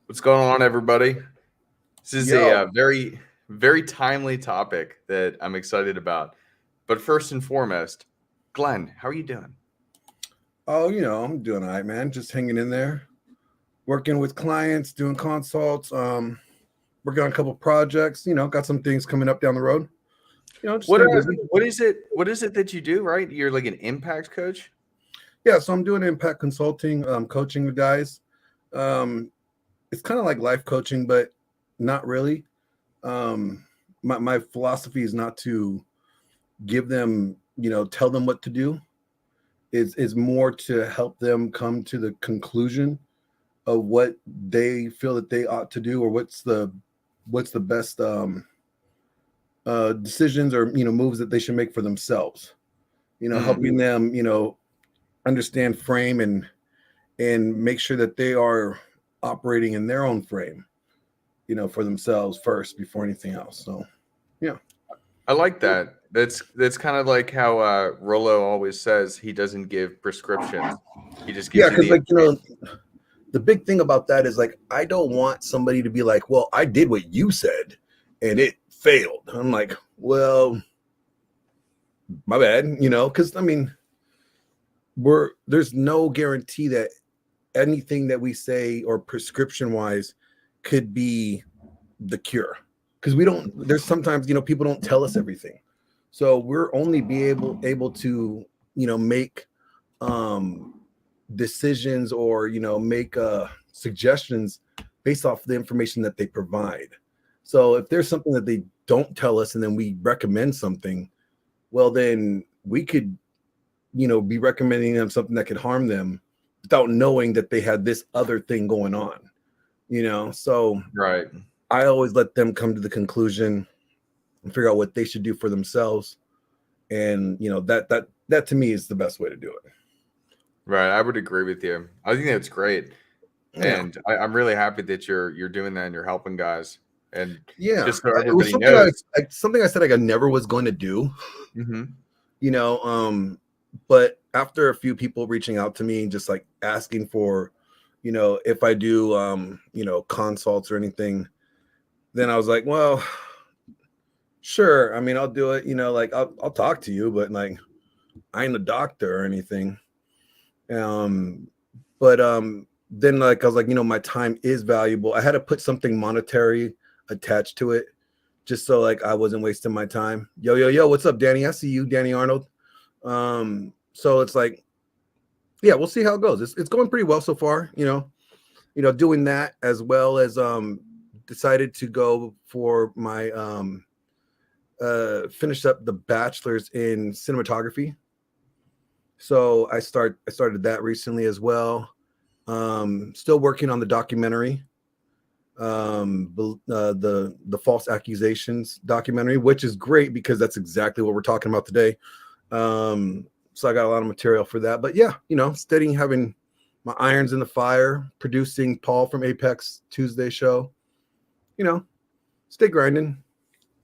What's going on, everybody? This is a Yo, very, very timely topic that I'm excited about. But first and foremost, Glenn, how are you doing? I'm doing all right, man. Just hanging in there, working with clients, doing consults, working on a couple projects. Got some things coming up down the road. Just What staying busy. what is it? What is it that you do? Right, you're like an impact coach. Yeah, so I'm doing impact consulting, coaching the guys. Um, it's kind of like life coaching, but not really. Um, my philosophy is not to give them, tell them what to do. Is more to help them come to the conclusion of what they feel that they ought to do, or what's the best decisions, or moves that they should make for themselves. Mm, Helping them understand frame, and make sure that they are operating in their own frame, for themselves first before anything else. So yeah. I like that. That's kind of like how Rollo always says he doesn't give prescriptions. He just Yeah, gives you because the information. the big thing about that is, like, I don't want somebody to be like, well, I did what you said and it failed. I'm like, well, my bad, because there's no guarantee that anything that we say or prescription wise could be the cure, because we don't there's sometimes people don't tell us everything, so we're only be able to make um decisions, or make suggestions based off the information that they provide. So if there's something that they don't tell us and then we recommend something, well, then we could be recommending them something that could harm them without knowing that they had this other thing going on. So Right. I always let them come to the conclusion and figure out what they should do for themselves. And that to me is the best way to do it. Right. I would agree with you. I think that's great. Yeah. And I'm really happy that you're doing that and you're helping guys. And Yeah. just so It was everybody something knows, something I said, like, I never was going to do, hmm you know, um, but after a few people reaching out to me, just like asking for, if I do, consults or anything, then I was like, well, sure. I mean, I'll do it, like, I'll talk to you, but, like, I ain't a doctor or anything. Um, but then, like, I was like, my time is valuable. I had to put something monetary attached to it, just so, like, I wasn't wasting my time. Yo, yo, yo, what's up, Danny? I see you, Danny Arnold. So it's like, yeah, we'll see how it goes. It's going pretty well so far. Doing that, as well as decided to go for my finish up the bachelor's in cinematography. So I started that recently as well. Still working on the documentary, the false accusations documentary, which is great because that's exactly what we're talking about today. So I got a lot of material for that. But yeah, steady, having my irons in the fire, producing Paul from Apex Tuesday show. You know, stay grinding.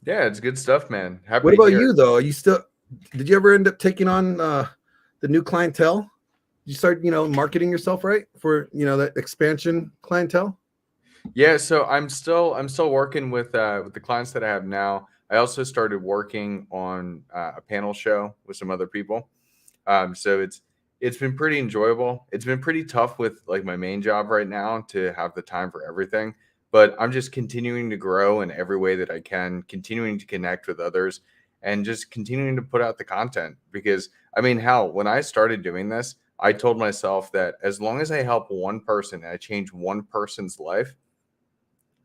yeah, it's good stuff, man. Happy What to about hear it. you though? Are you still? Did you ever end up taking on the new clientele? You start, marketing yourself right for that expansion clientele. Yeah, so I'm still working with the clients that I have now. I also started working on a panel show with some other people. So it's been pretty enjoyable. It's been pretty tough with like my main job right now to have the time for everything, but I'm just continuing to grow in every way that I can, continuing to connect with others and just continuing to put out the content because I mean, hell, when I started doing this, I told myself that as long as I help one person and I change one person's life,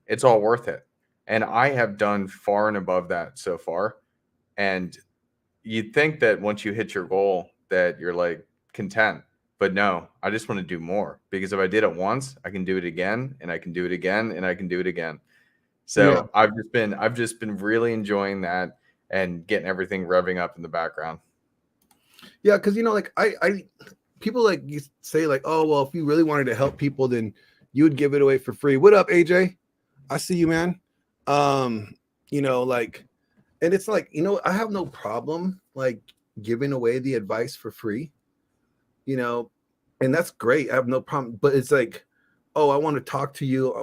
it's all worth it. And I have done far and above that so far. And you'd think that once you hit your goal that you're like content, but no, I just want to do more because if I did it once, I can do it again and I can do it again and I can do it again. Yeah. So I've just been really enjoying that and getting everything revving up in the background. Yeah, because like, I people, like, you say, like, oh well, if you really wanted to help people, then you would give it away for free. What up, AJ? I see you, man. Um, like, and it's like, I have no problem, like, giving away the advice for free, you know, and that's great. I have no problem. But it's like, oh, I want to talk to you.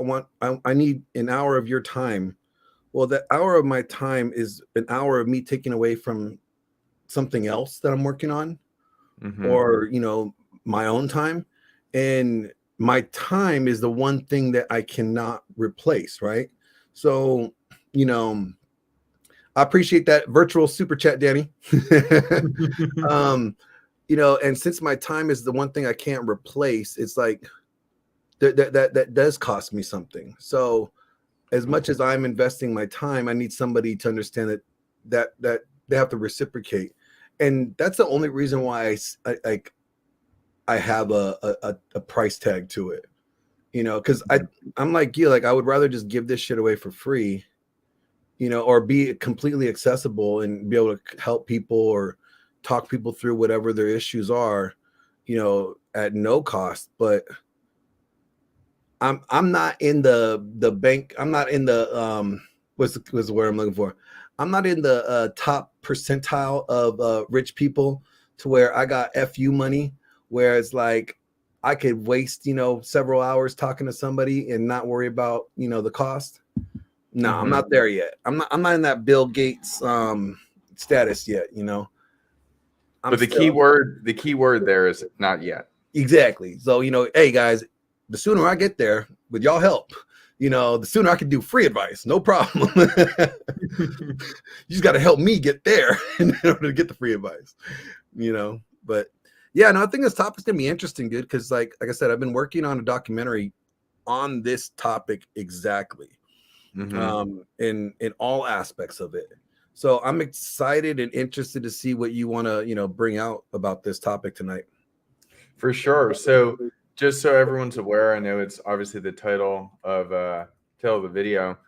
I need an hour of your time. Well, that hour of my time is an hour of me taking away from something else that I'm working on, Mm-hmm. or, my own time. And my time is the one thing that I cannot replace, right? So, I appreciate that virtual super chat, Danny. um, and since my time is the one thing I can't replace, it's like that does cost me something. So as much as I'm investing my time, I need somebody to understand that they have to reciprocate. And that's the only reason why I have a price tag to it, because I'm like you, like I would rather just give this shit away for free, or be completely accessible and be able to help people or talk people through whatever their issues are, at no cost. But I'm not in the bank. I'm not in the what's the word I'm looking for? I'm not in the top percentile of rich people to where I got FU money, where it's like I could waste, several hours talking to somebody and not worry about, the cost. No, I'm not there yet. I'm not in that Bill Gates status yet, But the key word there is not yet. Exactly. So, hey guys, the sooner I get there with y'all help, the sooner I can do free advice. No problem. You just got to help me get there in order to get the free advice, but yeah, no, I think this topic's going to be interesting, dude. Cause like I said, I've been working on a documentary on this topic exactly. In all aspects of it. So I'm excited and interested to see what you want to, bring out about this topic tonight. For sure. So just so everyone's aware, I know it's obviously the title of the video.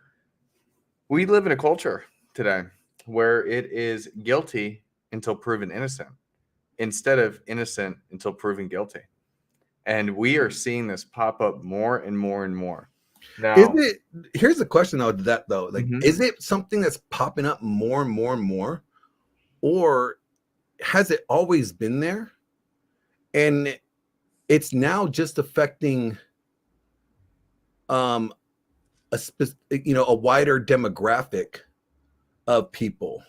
We live in a culture today where it is guilty until proven innocent, instead of innocent until proven guilty. And we are seeing this pop up more and more and more. Now, here's the question though, like, is it something that's popping up more and more and more, or has it always been there? And it's now just affecting a wider demographic of people.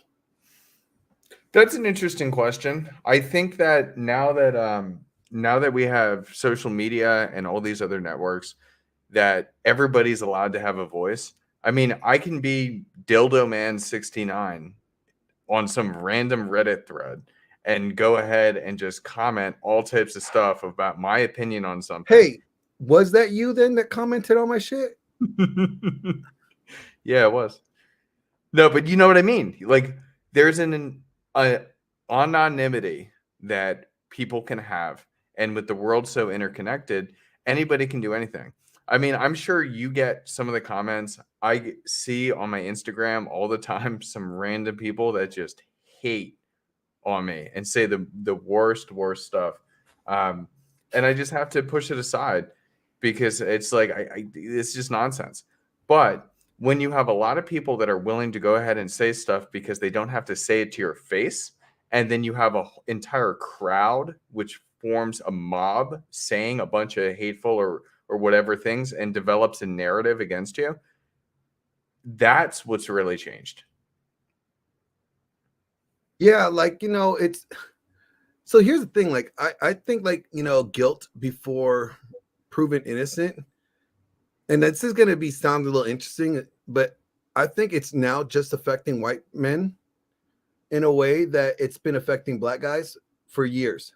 That's an interesting question. I think that now that we have social media and all these other networks, that everybody's allowed to have a voice. I mean, I can be Dildo Man 69 on some random Reddit thread and go ahead and just comment all types of stuff about my opinion on something. Hey, was that you then that commented on my shit? Yeah, it was. No, but you know what I mean? Like, there's an anonymity that people can have. And with the world so interconnected, anybody can do anything. I mean, I'm sure you get some of the comments I see on my Instagram all the time, some random people that just hate on me and say the worst stuff. And I just have to push it aside because it's like, it's just nonsense. But when you have a lot of people that are willing to go ahead and say stuff because they don't have to say it to your face, and then you have an entire crowd which forms a mob saying a bunch of hateful or whatever things and develops a narrative against you, that's what's really changed. Yeah, like, it's so here's the thing, like I think, like, guilt before proven innocent, and this is going to sound a little interesting, but I think it's now just affecting white men in a way that it's been affecting black guys for years.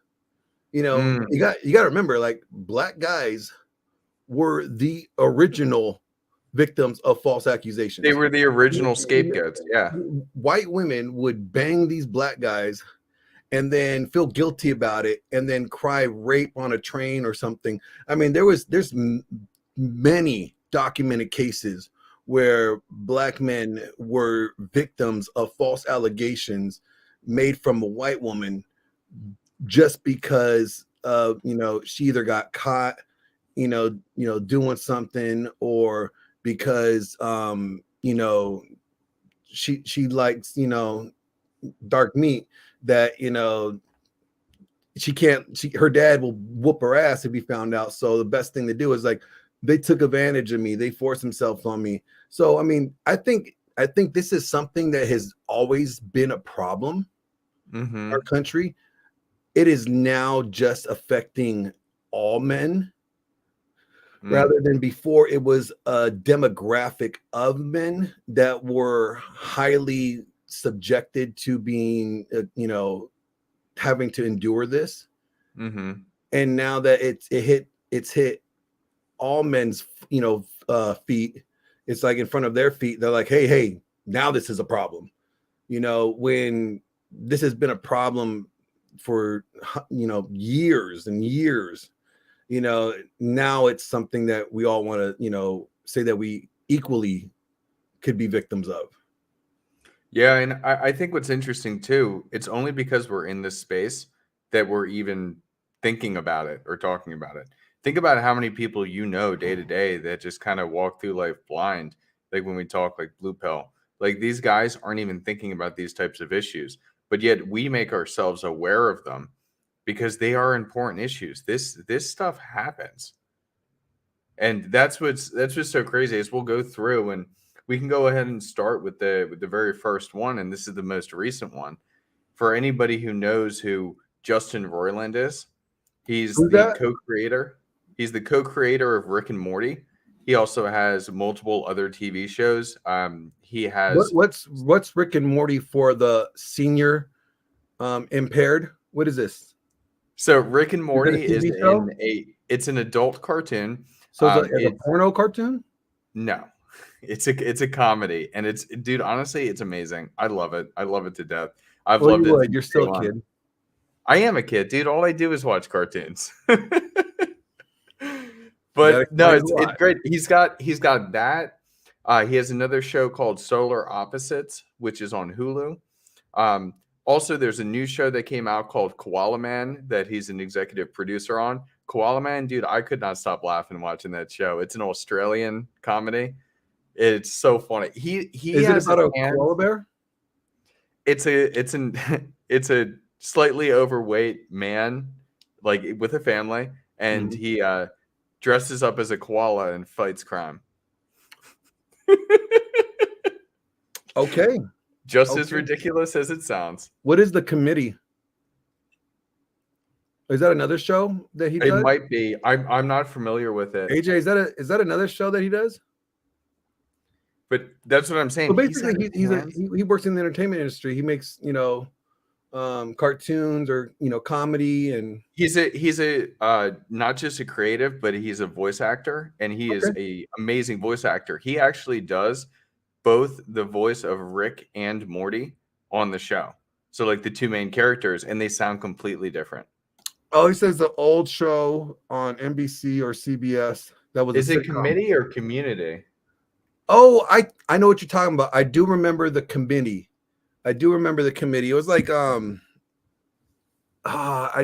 You got to remember, like, black guys were the original victims of false accusations. They were the original scapegoats. Yeah. White women would bang these black guys and then feel guilty about it and then cry rape on a train or something. I mean, there's many documented cases where black men were victims of false allegations made from a white woman just because she either got caught doing something, or because she likes dark meat, that her dad will whoop her ass if he found out. So the best thing to do is, like, they took advantage of me. They forced themselves on me. So I mean, I think this is something that has always been a problem in Mm-hmm. our country. It is now just affecting all men Mm. rather than before it was a demographic of men that were highly subjected to being having to endure this. Mm-hmm. And now that it's hit all men's feet, it's like in front of their feet, they're like, hey, now this is a problem, when this has been a problem for years and years. Now it's something that we all want to say that we equally could be victims of. Yeah, and I think what's interesting too, it's only because we're in this space that we're even thinking about it or talking about it. Think about how many people you know day to day that just kind of walk through life blind. Like when we talk like blue pill, like these guys aren't even thinking about these types of issues, but yet we make ourselves aware of them because they are important issues. This stuff happens. And that's what's so crazy is we'll go through and we can go ahead and start with the very first one, and this is the most recent one. For anybody who knows who Justin Roiland is, he's Who's the that? co-creator. He's the co-creator of Rick and Morty. He also has multiple other TV shows. He has What's Rick and Morty for the senior impaired? What is this? so Rick and Is that a Morty is TV in show? a it's an adult cartoon. So it's like a It's porno cartoon? No, it's a comedy, and it's dude. Honestly, it's amazing. I love it. I love it to death. I've Well, you loved it would. since You're day still a one. kid. I am a kid, dude. All I do is watch cartoons. That But no, explains a it's lot. great. He's got that. He has another show called Solar Opposites, which is on Hulu. Um, Also, there's a new show that came out called Koala Man that he's an executive producer on. Koala Man, dude, I could not stop laughing watching that show. It's an Australian comedy. It's so funny. He Is it has his about a hand. koala bear? It's an it's a slightly overweight man, like with a family, and Mhm. he dresses up as a koala and fights crime. Okay. Just as Okay. ridiculous as it sounds. What is the committee? Is that another show that he It does? might be. I'm not familiar with it, AJ, is that another show that he does? but that's what I'm So saying. He's basically, had his hands. he works in the entertainment industry. He makes cartoons or comedy and He's a not just a creative, but he's a voice actor, and he is okay. a amazing voice actor. He actually does both the voice of Rick and Morty on the show. So like the two main characters, and they sound completely different. Oh, he says the old show on NBC or CBS that was a Is it sitcom. Committee or Community? Oh, I know what you're talking about. I do remember the committee. I do remember the committee. It was like I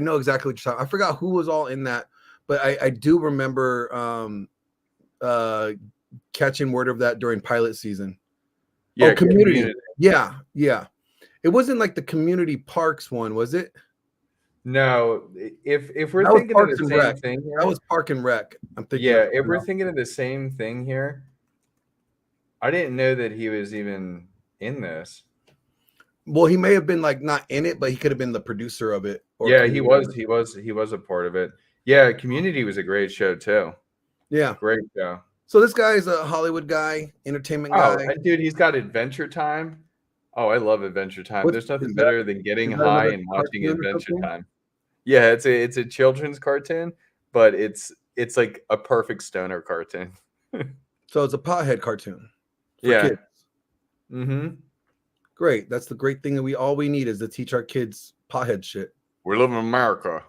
know exactly what you're talking. I forgot who was all in that, but I do remember uh catching word of that during pilot season. Oh, Yeah, community. Community. Yeah, yeah. It wasn't like the community parks one, was it? No, if we're That was thinking of Parks the and same Rec. thing That here, was Park and Rec. I'm thinking of yeah, if something we're else. thinking of the same thing here, I didn't know that he was even in this. Well, he may have been like not in it, but he could have been the producer of it or Yeah, he creator of was. it. He was a part of it. Yeah, Community was a great show too. Yeah. Great show. So this guy is a Hollywood guy, entertainment Oh, guy. and dude, he's got Adventure Time. Oh, I love Adventure Time. What's There's nothing is that? better than getting Is that high another and watching cartoon or Adventure something? Time. Yeah, it's a children's cartoon, but it's like a perfect stoner cartoon. So it's a pothead cartoon for Yeah. kids. Mm-hmm. Great. That's the great thing that we need is to teach our kids pothead shit. We live in America.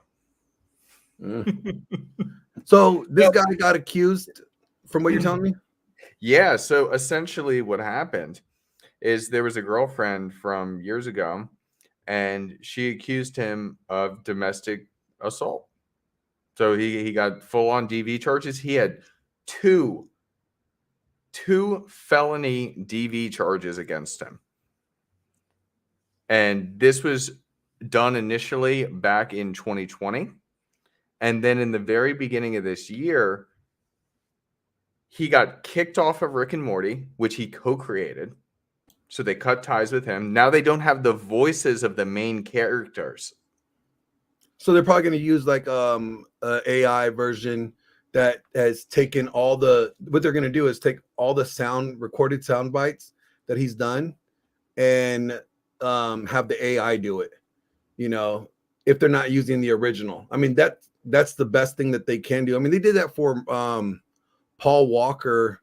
Mm. So this guy got accused from what you're telling me? Yeah, so essentially what happened is there was a girlfriend from years ago, and she accused him of domestic assault. So he got full on DV charges. He had two felony DV charges against him. And this was done initially back in 2020. And then in the very beginning of this year, he got kicked off of Rick and Morty, which he co-created. So they cut ties with him. Now they don't have the voices of the main characters. So they're probably going to use like a AI version that has taken all the, what they're going to do is take all the recorded sound bites that he's done and have the AI do it, you know, if they're not using the original. I mean, that's the best thing that they can do. I mean, they did that for Paul Walker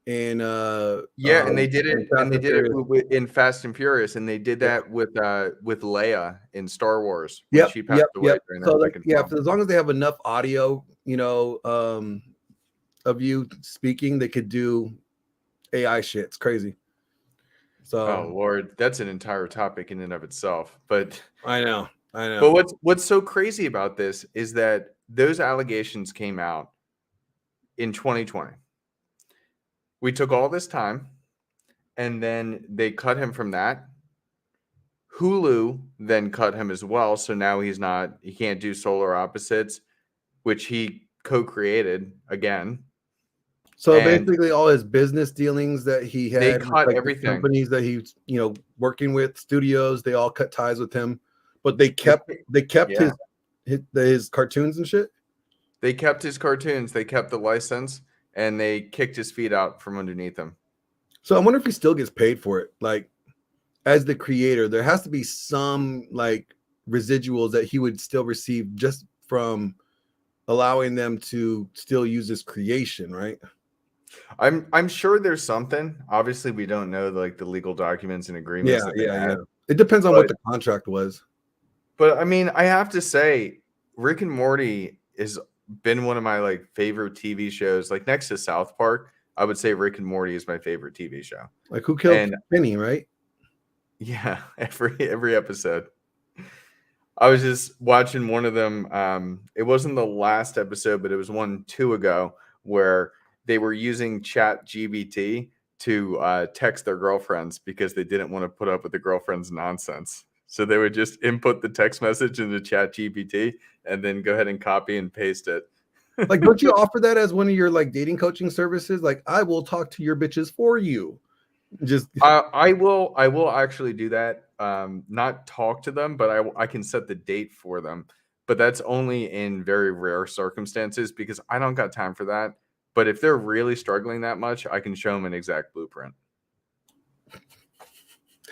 in and they did it in Fast and Furious, and they did that with Leia in Star Wars when she passed away during that second film. So as long as they have enough audio, you know, of you speaking, they could do AI shit. It's crazy. So oh Lord, that's an entire topic in and of itself. But I know. But what's so crazy about this is that those allegations came out in 2020. We took all this time, and then they cut him from that. Hulu then cut him as well, so now he can't do Solar Opposites, which he co-created again. So basically, all his business dealings that he had, they cut like everything. Companies that he's working with, studios, they all cut ties with him, but they kept his cartoons and shit. They kept his cartoons. They kept the license. And they kicked his feet out from underneath him. So I wonder if he still gets paid for it. Like, as the creator, there has to be some like residuals that he would still receive just from allowing them to still use his creation, right? I'm sure there's something. Obviously, we don't know like the legal documents and agreements. Yeah. It depends on what the contract was. But I mean, I have to say, Rick and Morty is been one of my like favorite TV shows. Like next to South Park, I would say Rick and Morty is my favorite TV show. Like Who Killed Penny, right? Yeah, every episode. I was just watching one of them. It wasn't the last episode, but it was 2 ago where they were using ChatGPT to text their girlfriends because they didn't want to put up with the girlfriend's nonsense. So they would just input the text message into ChatGPT and then go ahead and copy and paste it. Like, don't you offer that as one of your like dating coaching services? Like, I will talk to your bitches for you. Just I will actually do that. Not talk to them, but I can set the date for them. But that's only in very rare circumstances because I don't got time for that. But if they're really struggling that much, I can show them an exact blueprint.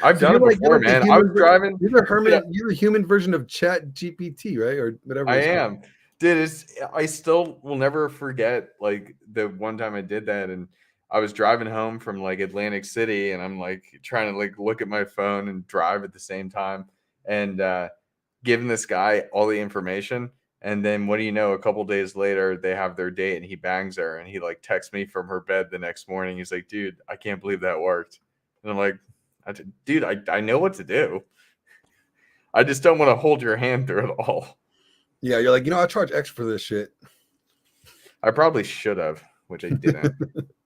I've done it before, man. I was driving. You're the human version of Chat GPT, right? Or whatever. I am. Dude, I still will never forget like the one time I did that, and I was driving home from like Atlantic City, and I'm like trying to like look at my phone and drive at the same time, and giving this guy all the information. And then what do you know? A couple days later, they have their date, and he bangs her, and he like texts me from her bed the next morning. He's like, "Dude, I can't believe that worked." And I'm like, dude, I know what to do. I just don't want to hold your hand through it all. Yeah, you're like, I charge extra for this shit. I probably should have, which I didn't.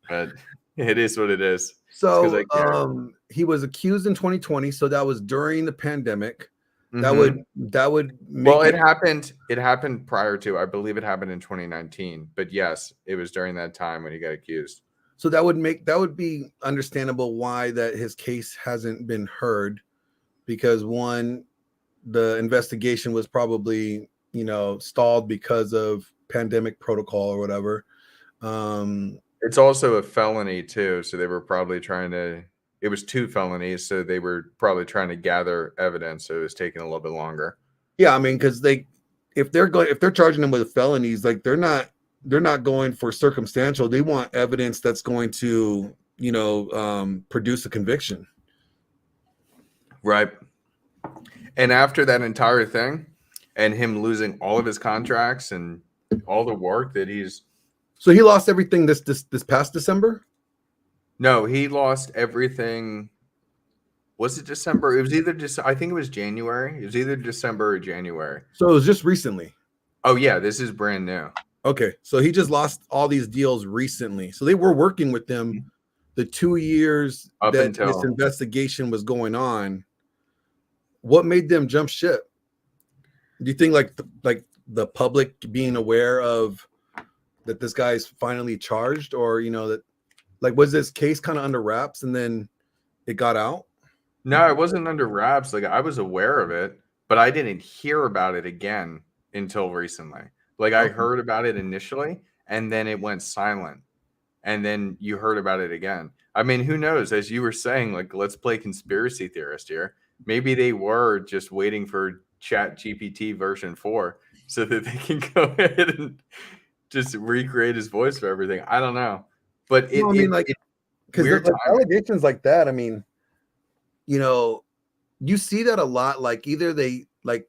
But it is what it is. So he was accused in 2020. So that was during the pandemic. Mm-hmm. That would make it happened prior to, I believe it happened in 2019. But yes, it was during that time when he got accused. So that would be understandable why that his case hasn't been heard, because one, the investigation was probably, stalled because of pandemic protocol or whatever. It's also a felony too. So they were probably it was 2 felonies. So they were probably trying to gather evidence. So it was taking a little bit longer. Yeah. I mean, cause if they're charging them with felonies, like they're not going for circumstantial. They want evidence that's going to, produce a conviction. Right. And after that entire thing and him losing all of his contracts and all the work that So he lost everything this past December? No, he lost everything. Was it December? It was either I think it was January. It was either December or January. So it was just recently. Oh yeah, this is brand new. Okay, so he just lost all these deals recently. So they were working with them the 2 years up that until this investigation was going on. What made them jump ship? Do you think like the public being aware of that this guy's finally charged, or that like was this case kind of under wraps and then it got out? No, it wasn't under wraps. Like I was aware of it, but I didn't hear about it again until recently. Like I Okay. heard about it initially and then it went silent. And then you heard about it again. I mean, who knows? As you were saying, like let's play conspiracy theorist here. Maybe they were just waiting for Chat GPT version 4 so that they can go ahead and just recreate his voice for everything. I don't know. But No, I mean, like, it because weird like timing. allegations like that, I mean, you see that a lot. Like either they like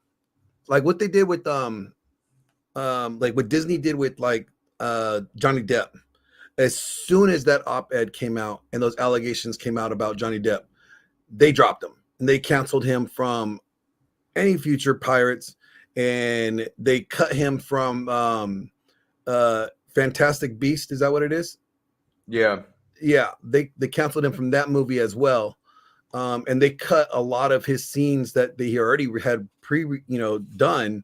what they did with like what Disney did with like Johnny Depp. As soon as that op-ed came out and those allegations came out about Johnny Depp, they dropped him and they canceled him from any future Pirates, and they cut him from Fantastic Beast. Is that what it is? Yeah. Yeah, they canceled him from that movie as well. And they cut a lot of his scenes that he already had done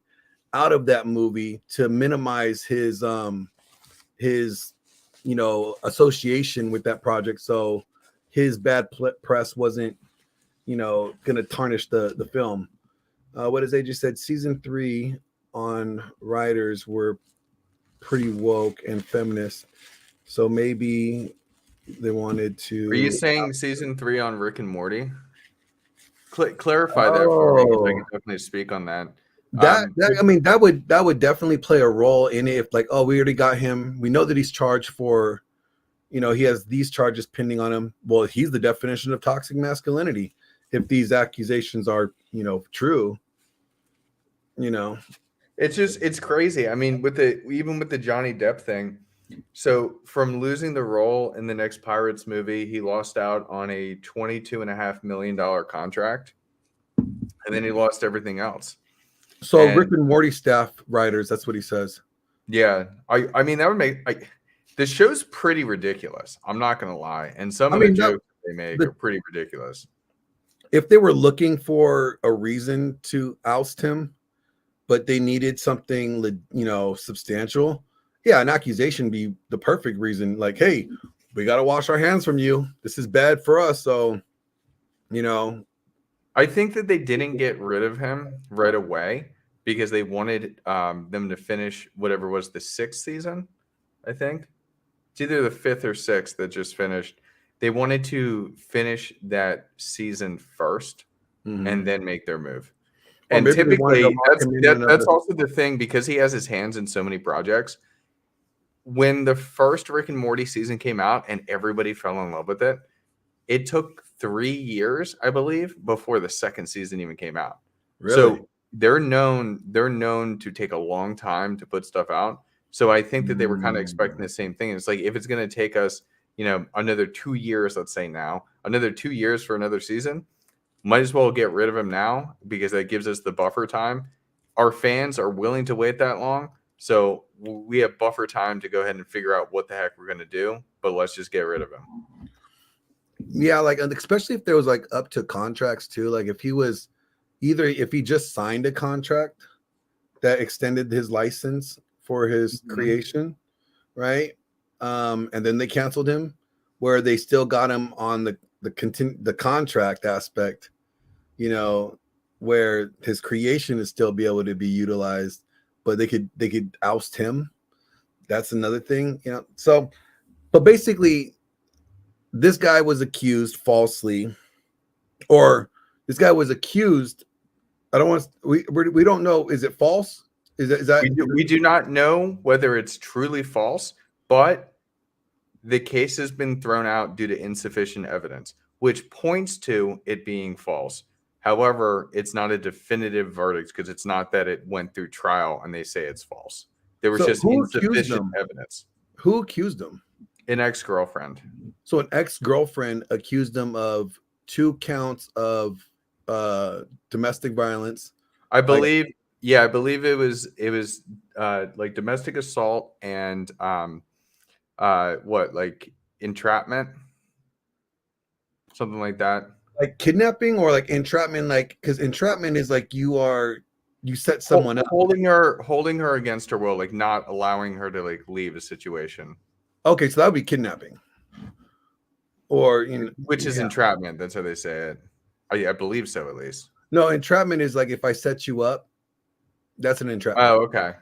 out of that movie to minimize his association with that project, so his bad press wasn't gonna tarnish the film. What as AJ said, season 3 on writers were pretty woke and feminist, so maybe they wanted to. Are you saying season 3 on Rick and Morty? Clarify that for me because I Oh, can definitely speak on that. I mean, that would definitely play a role in it. If like, oh, we already got him, we know that he's charged for, he has these charges pending on him. Well, he's the definition of toxic masculinity if these accusations are true. It's crazy. I mean, even with the Johnny Depp thing. So from losing the role in the next Pirates movie, he lost out on a $22.5 million contract, and then he lost everything else. So Rick And and Morty staff writers, that's what he says. yeah, I mean that would make the show's pretty ridiculous. I'm not gonna lie, and some I of the mean, jokes they make are pretty ridiculous. if they were looking for a reason to oust him, but they needed something, substantial, yeah, an accusation would be the perfect reason. Like, hey, we got to wash our hands from you. This is bad for us. So, I think that they didn't get rid of him right away because they wanted them to finish whatever was the 6th season. I think it's either the 5th or 6th that just finished. They wanted to finish that season first and then make their move. or And maybe they wanted to typically, lock him in that's another. also the thing because he has his hands in so many projects. When the first Rick and Morty season came out and everybody fell in love with it, it took 3 years, I believe, before the second season even came out. Really? So they're known to take a long time to put stuff out. So I think that they were kind of expecting the same thing. It's like if it's going to take us, another 2 years, let's say now, another 2 years for another season, might as well get rid of him now because that gives us the buffer time. Our fans are willing to wait that long. So we have buffer time to go ahead and figure out what the heck we're going to do, but let's just get rid of him. Yeah, like, and especially if there was like up to contracts too. Like if he just signed a contract that extended his license for his creation, right? And then they canceled him, where they still got him on the contract aspect, where his creation is still be able to be utilized, but they could oust him. That's another thing, So, but basically, this guy was accused falsely, or this guy was accused. I don't want. We don't know. Is it false? Is that? We do not know whether it's truly false, but the case has been thrown out due to insufficient evidence, which points to it being false. However, it's not a definitive verdict because it's not that it went through trial and they say it's false. There was So just who accused insufficient him? evidence. Who accused him? An ex-girlfriend. So an ex-girlfriend accused him of 2 counts of domestic violence. I believe, I believe it was like domestic assault and like entrapment, something like that. Like kidnapping or like entrapment, like because entrapment is like you are you set someone up. holding her against her will, like not allowing her to like leave a situation. Okay, so that would be kidnapping. Or which is entrapment. That's how they say it. I believe so, at least. No, entrapment is like if I set you up, that's an entrapment. Oh, okay.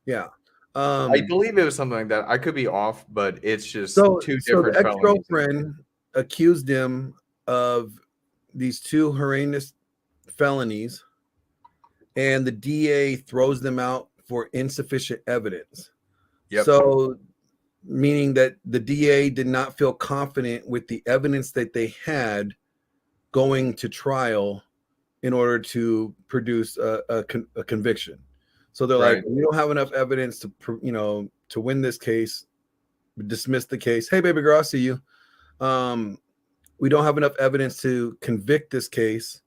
Yeah. I believe it was something like that. I could be off, but it's just two different So the felonies. ex-girlfriend accused him of these two horrendous felonies, and the DA throws them out for insufficient evidence. Yep. So meaning that the DA did not feel confident with the evidence that they had going to trial in order to produce a conviction. So they're like, we don't have enough evidence to win this case, dismiss the case. Hey, baby girl, I see you. We don't have enough evidence to convict this case,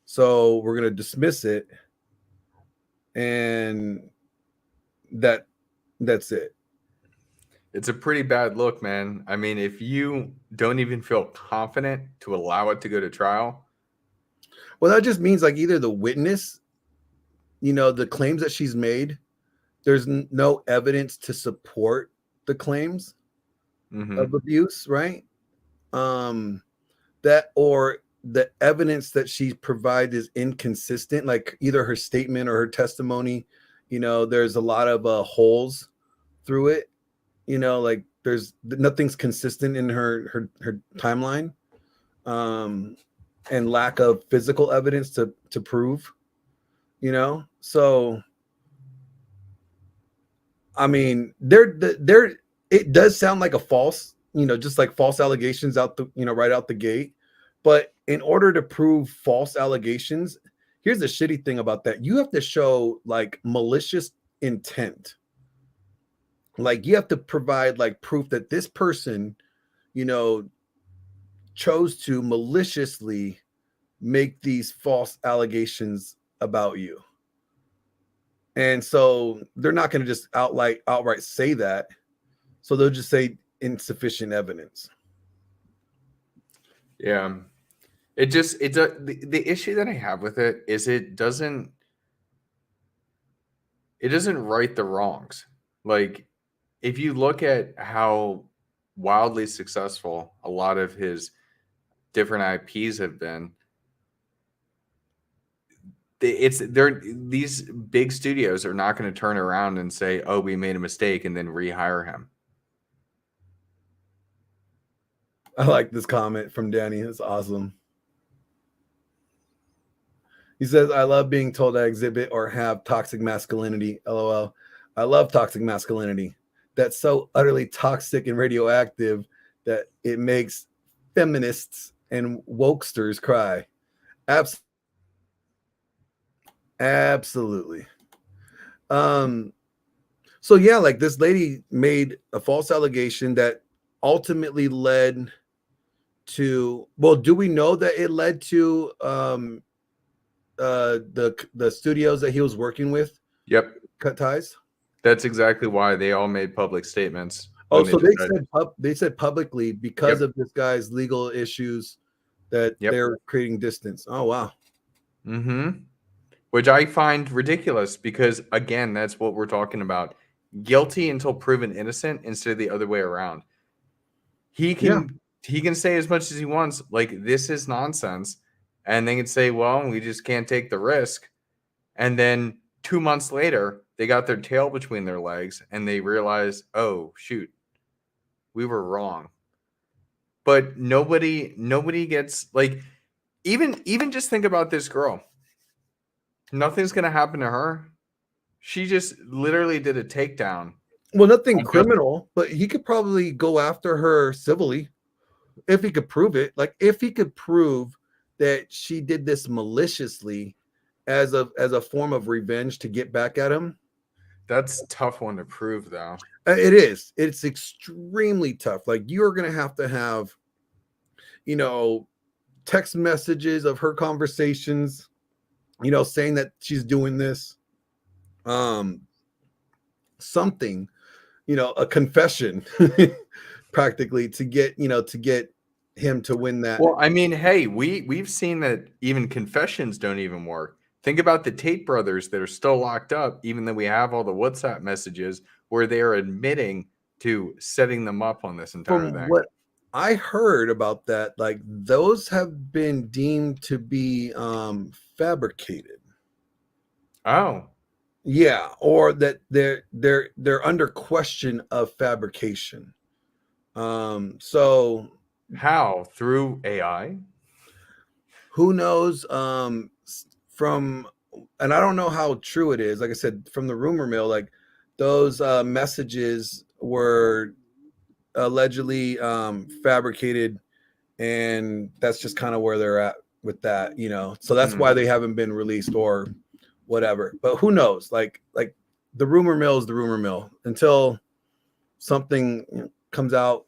so we're going to dismiss it, and that's it. It's a pretty bad look, man. I mean, if you don't even feel confident to allow it to go to trial. Well, that just means like either the witness, the claims that she's made, there's no evidence to support the claims of abuse, right? That or the evidence that she provides is inconsistent, like either her statement or her testimony, there's a lot of holes through it. Like there's nothing's consistent in her timeline, and lack of physical evidence to prove, so I mean, it does sound like a false, just like false allegations out right out the gate. But in order to prove false allegations, here's the shitty thing about that. You have to show like malicious intent. Like you have to provide like proof that this person, chose to maliciously make these false allegations about you. And so they're not going to just outright say that. So they'll just say insufficient evidence. Yeah. The issue that I have with it is it doesn't right the wrongs. Like if you look at how wildly successful a lot of his different IPs have been, these big studios are not going to turn around and say, "Oh, we made a mistake," and then rehire him. I like this comment from Danny. It's awesome. He says, "I love being told I exhibit or have toxic masculinity. LOL. I love toxic masculinity. That's so utterly toxic and radioactive that it makes feminists and wokesters cry." Absolutely. So yeah, like this lady made a false allegation that ultimately led to, well, do we know that it led to the studios that he was working with? Yep. Cut ties. That's exactly why they all made public statements. Oh, so they said publicly because of this guy's legal issues that they're creating distance. Oh wow. Which I find ridiculous because, again, that's what we're talking about. Guilty until proven innocent instead of the other way around. He can say as much as he wants, like, this is nonsense. And they can say, well, we just can't take the risk. And then 2 months later, they got their tail between their legs and they realized, oh, shoot, we were wrong. But nobody gets, like, even just think about this girl. Nothing's going to happen to her. She just literally did a takedown. Well, nothing criminal, but he could probably go after her civilly if he could prove it. Like if he could prove that she did this maliciously as a form of revenge to get back at him. That's a tough one to prove, though. It is. It's extremely tough. Like you're going to have, text messages of her conversations, saying that she's doing this, something, a confession practically to get him to win that. Well, I mean, hey, we've seen that even confessions don't even work. Think about the Tate brothers that are still locked up, even though we have all the WhatsApp messages where they are admitting to setting them up on this entire From thing. what I heard about that, like those have been deemed to be fabricated. Oh, Yeah, or that they're under question of fabrication. So how? Through AI? who knows? From and I don't know how true it is. Like I said, from the rumor mill, like those messages were allegedly fabricated, and that's just kind of where they're at with that, you know. So that's why they haven't been released or whatever. But who knows? Like the rumor mill is the rumor mill until something comes out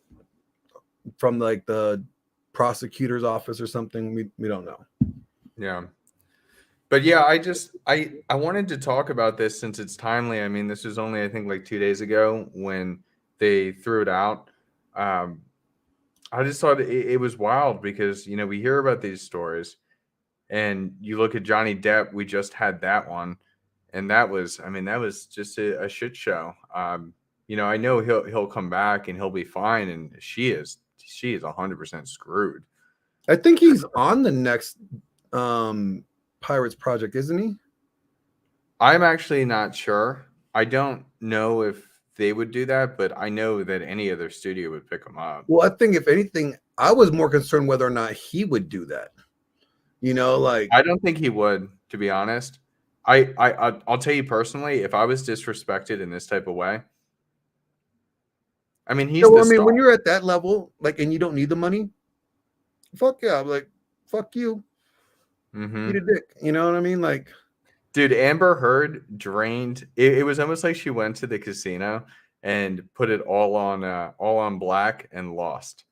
from like the prosecutor's office or something. We don't know. Yeah. But yeah, I wanted to talk about this since it's timely. I mean, this was only, I think, like 2 days ago when they threw it out. I just thought it was wild because, you know, we hear about these stories and you look at Johnny Depp, we just had that one. And that was, I mean, that was just a shit show. You know, I know he'll come back and he'll be fine. And she is 100% screwed. I think he's on the next Pirates project, isn't he? I'm actually not sure. I don't know if they would do that, but I know that any other studio would pick him up. Well, I think if anything, I was more concerned whether or not he would do that. You know, like I don't think he would, to be honest. I'll tell you personally, if I was disrespected in this type of way, I mean, he's so, the I mean, star. when you're at that level, like, and you don't need the money, fuck yeah, I'm like, fuck you, eat a dick. You know what I mean? Like, dude, Amber Heard drained. It was almost like she went to the casino and put it all on black and lost.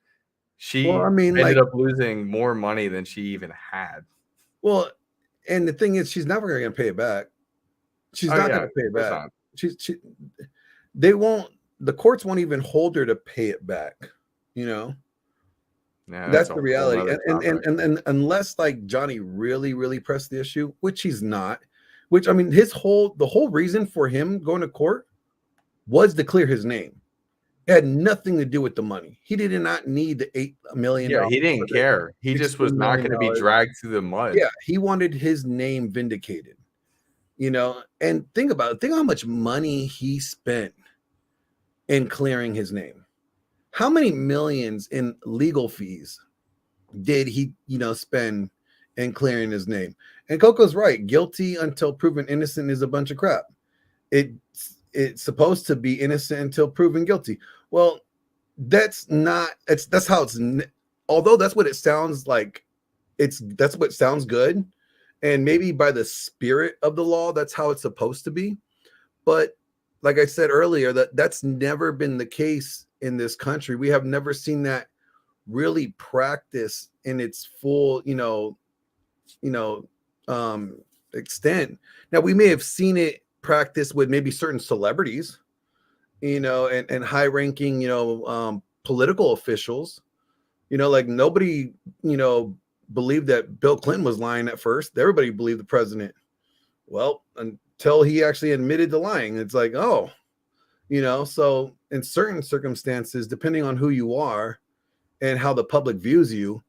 well, I She mean, ended like, up losing more money than she even had. well, and the thing is, she's never going to pay it back. She's Oh not yeah, going to pay it of course back. not. They won't. The courts won't even hold her to pay it back. You know. Yeah, That's a the whole reality. nother And, topic. and unless like Johnny really pressed the issue, which he's not, which I mean, the whole reason for him going to court was to clear his name. It had nothing to do with the money. He did not need the $8 million. Yeah, he didn't care. He just was $16 not million. going to be dragged through the mud. Yeah, he wanted his name vindicated. You know, and think about it. Think how much money he spent in clearing his name. How many millions in legal fees did he, you know, spend in clearing his name? And Coco's right. Guilty until proven innocent is a bunch of crap. It's supposed to be innocent until proven guilty. Well, that's how it's. Although that's what it sounds like. That's what sounds good, and maybe by the spirit of the law, that's how it's supposed to be. But like I said earlier, that's never been the case in this country. We have never seen that really practice in its full, extent. Now we may have seen it practice with maybe certain celebrities, and high-ranking, political officials. Like nobody, believed that Bill Clinton was lying at first. Everybody believed the president. Well, until he actually admitted to lying, it's like, oh, so in certain circumstances, depending on who you are and how the public views you,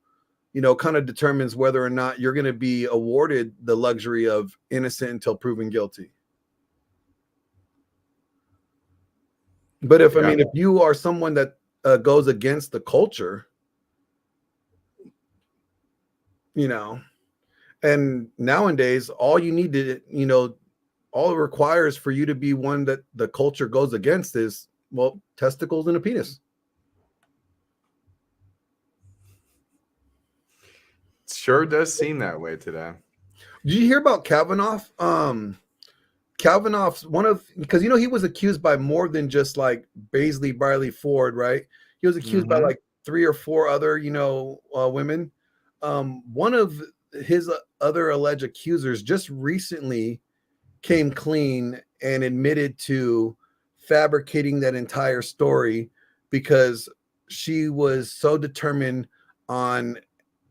kind of determines whether or not you're going to be awarded the luxury of innocent until proven guilty. But if you are someone that goes against the culture, and nowadays, all you need to, all it requires for you to be one that the culture goes against is, well, testicles and a penis. It sure does seem that way today. Did you hear about Kavanaugh? Kavanaugh's because he was accused by more than just like Baisley Barley Ford, right? He was accused by like 3 or 4 other, women. One of his other alleged accusers just recently came clean and admitted to fabricating that entire story because she was so determined on,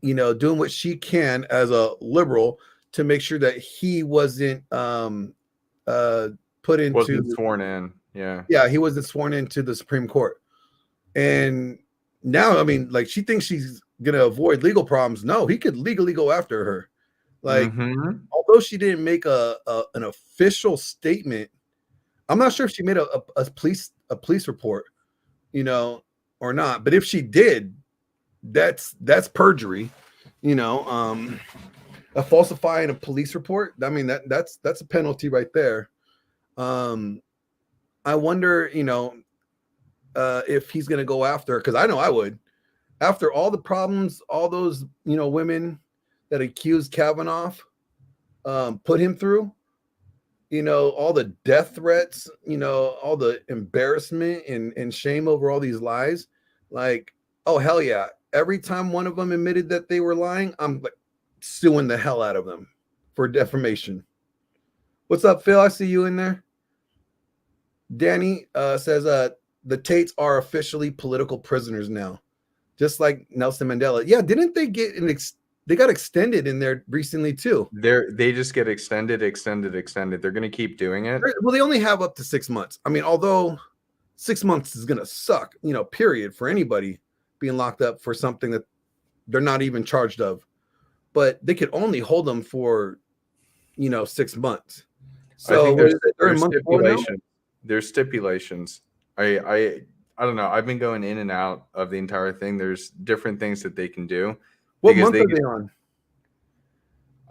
doing what she can as a liberal to make sure that he wasn't put into Wasn't sworn in. Yeah. he wasn't sworn into the Supreme Court. And now, I mean, like, she thinks she's gonna avoid legal problems. No, he could legally go after her. Like, although she didn't make an official statement, I'm not sure if she made a police report, you know, or not. But if she did, that's perjury, you know. A falsifying a police report. I mean, that's a penalty right there. I wonder, you know, if he's gonna go after her, because I know I would. After all the problems, all those, you know, women that accused Kavanaugh put him through, you know, all the death threats, you know, all the embarrassment and shame over all these lies. Like, oh, hell yeah. Every time one of them admitted that they were lying, I'm like suing the hell out of them for defamation. What's up, Phil? I see you in there. Danny says the Tates are officially political prisoners now, just like Nelson Mandela. Yeah, didn't they get they got extended in there recently too? They just get extended. They're going to keep doing it. Well, they only have up to 6 months. I mean, although 6 months is going to suck, you know, period, for anybody being locked up for something that they're not even charged of. But they could only hold them for, you know, 6 months. So I think there's stipulations. There's stipulations. I don't know. I've been going in and out of the entire thing. There's different things that they can do. What month are they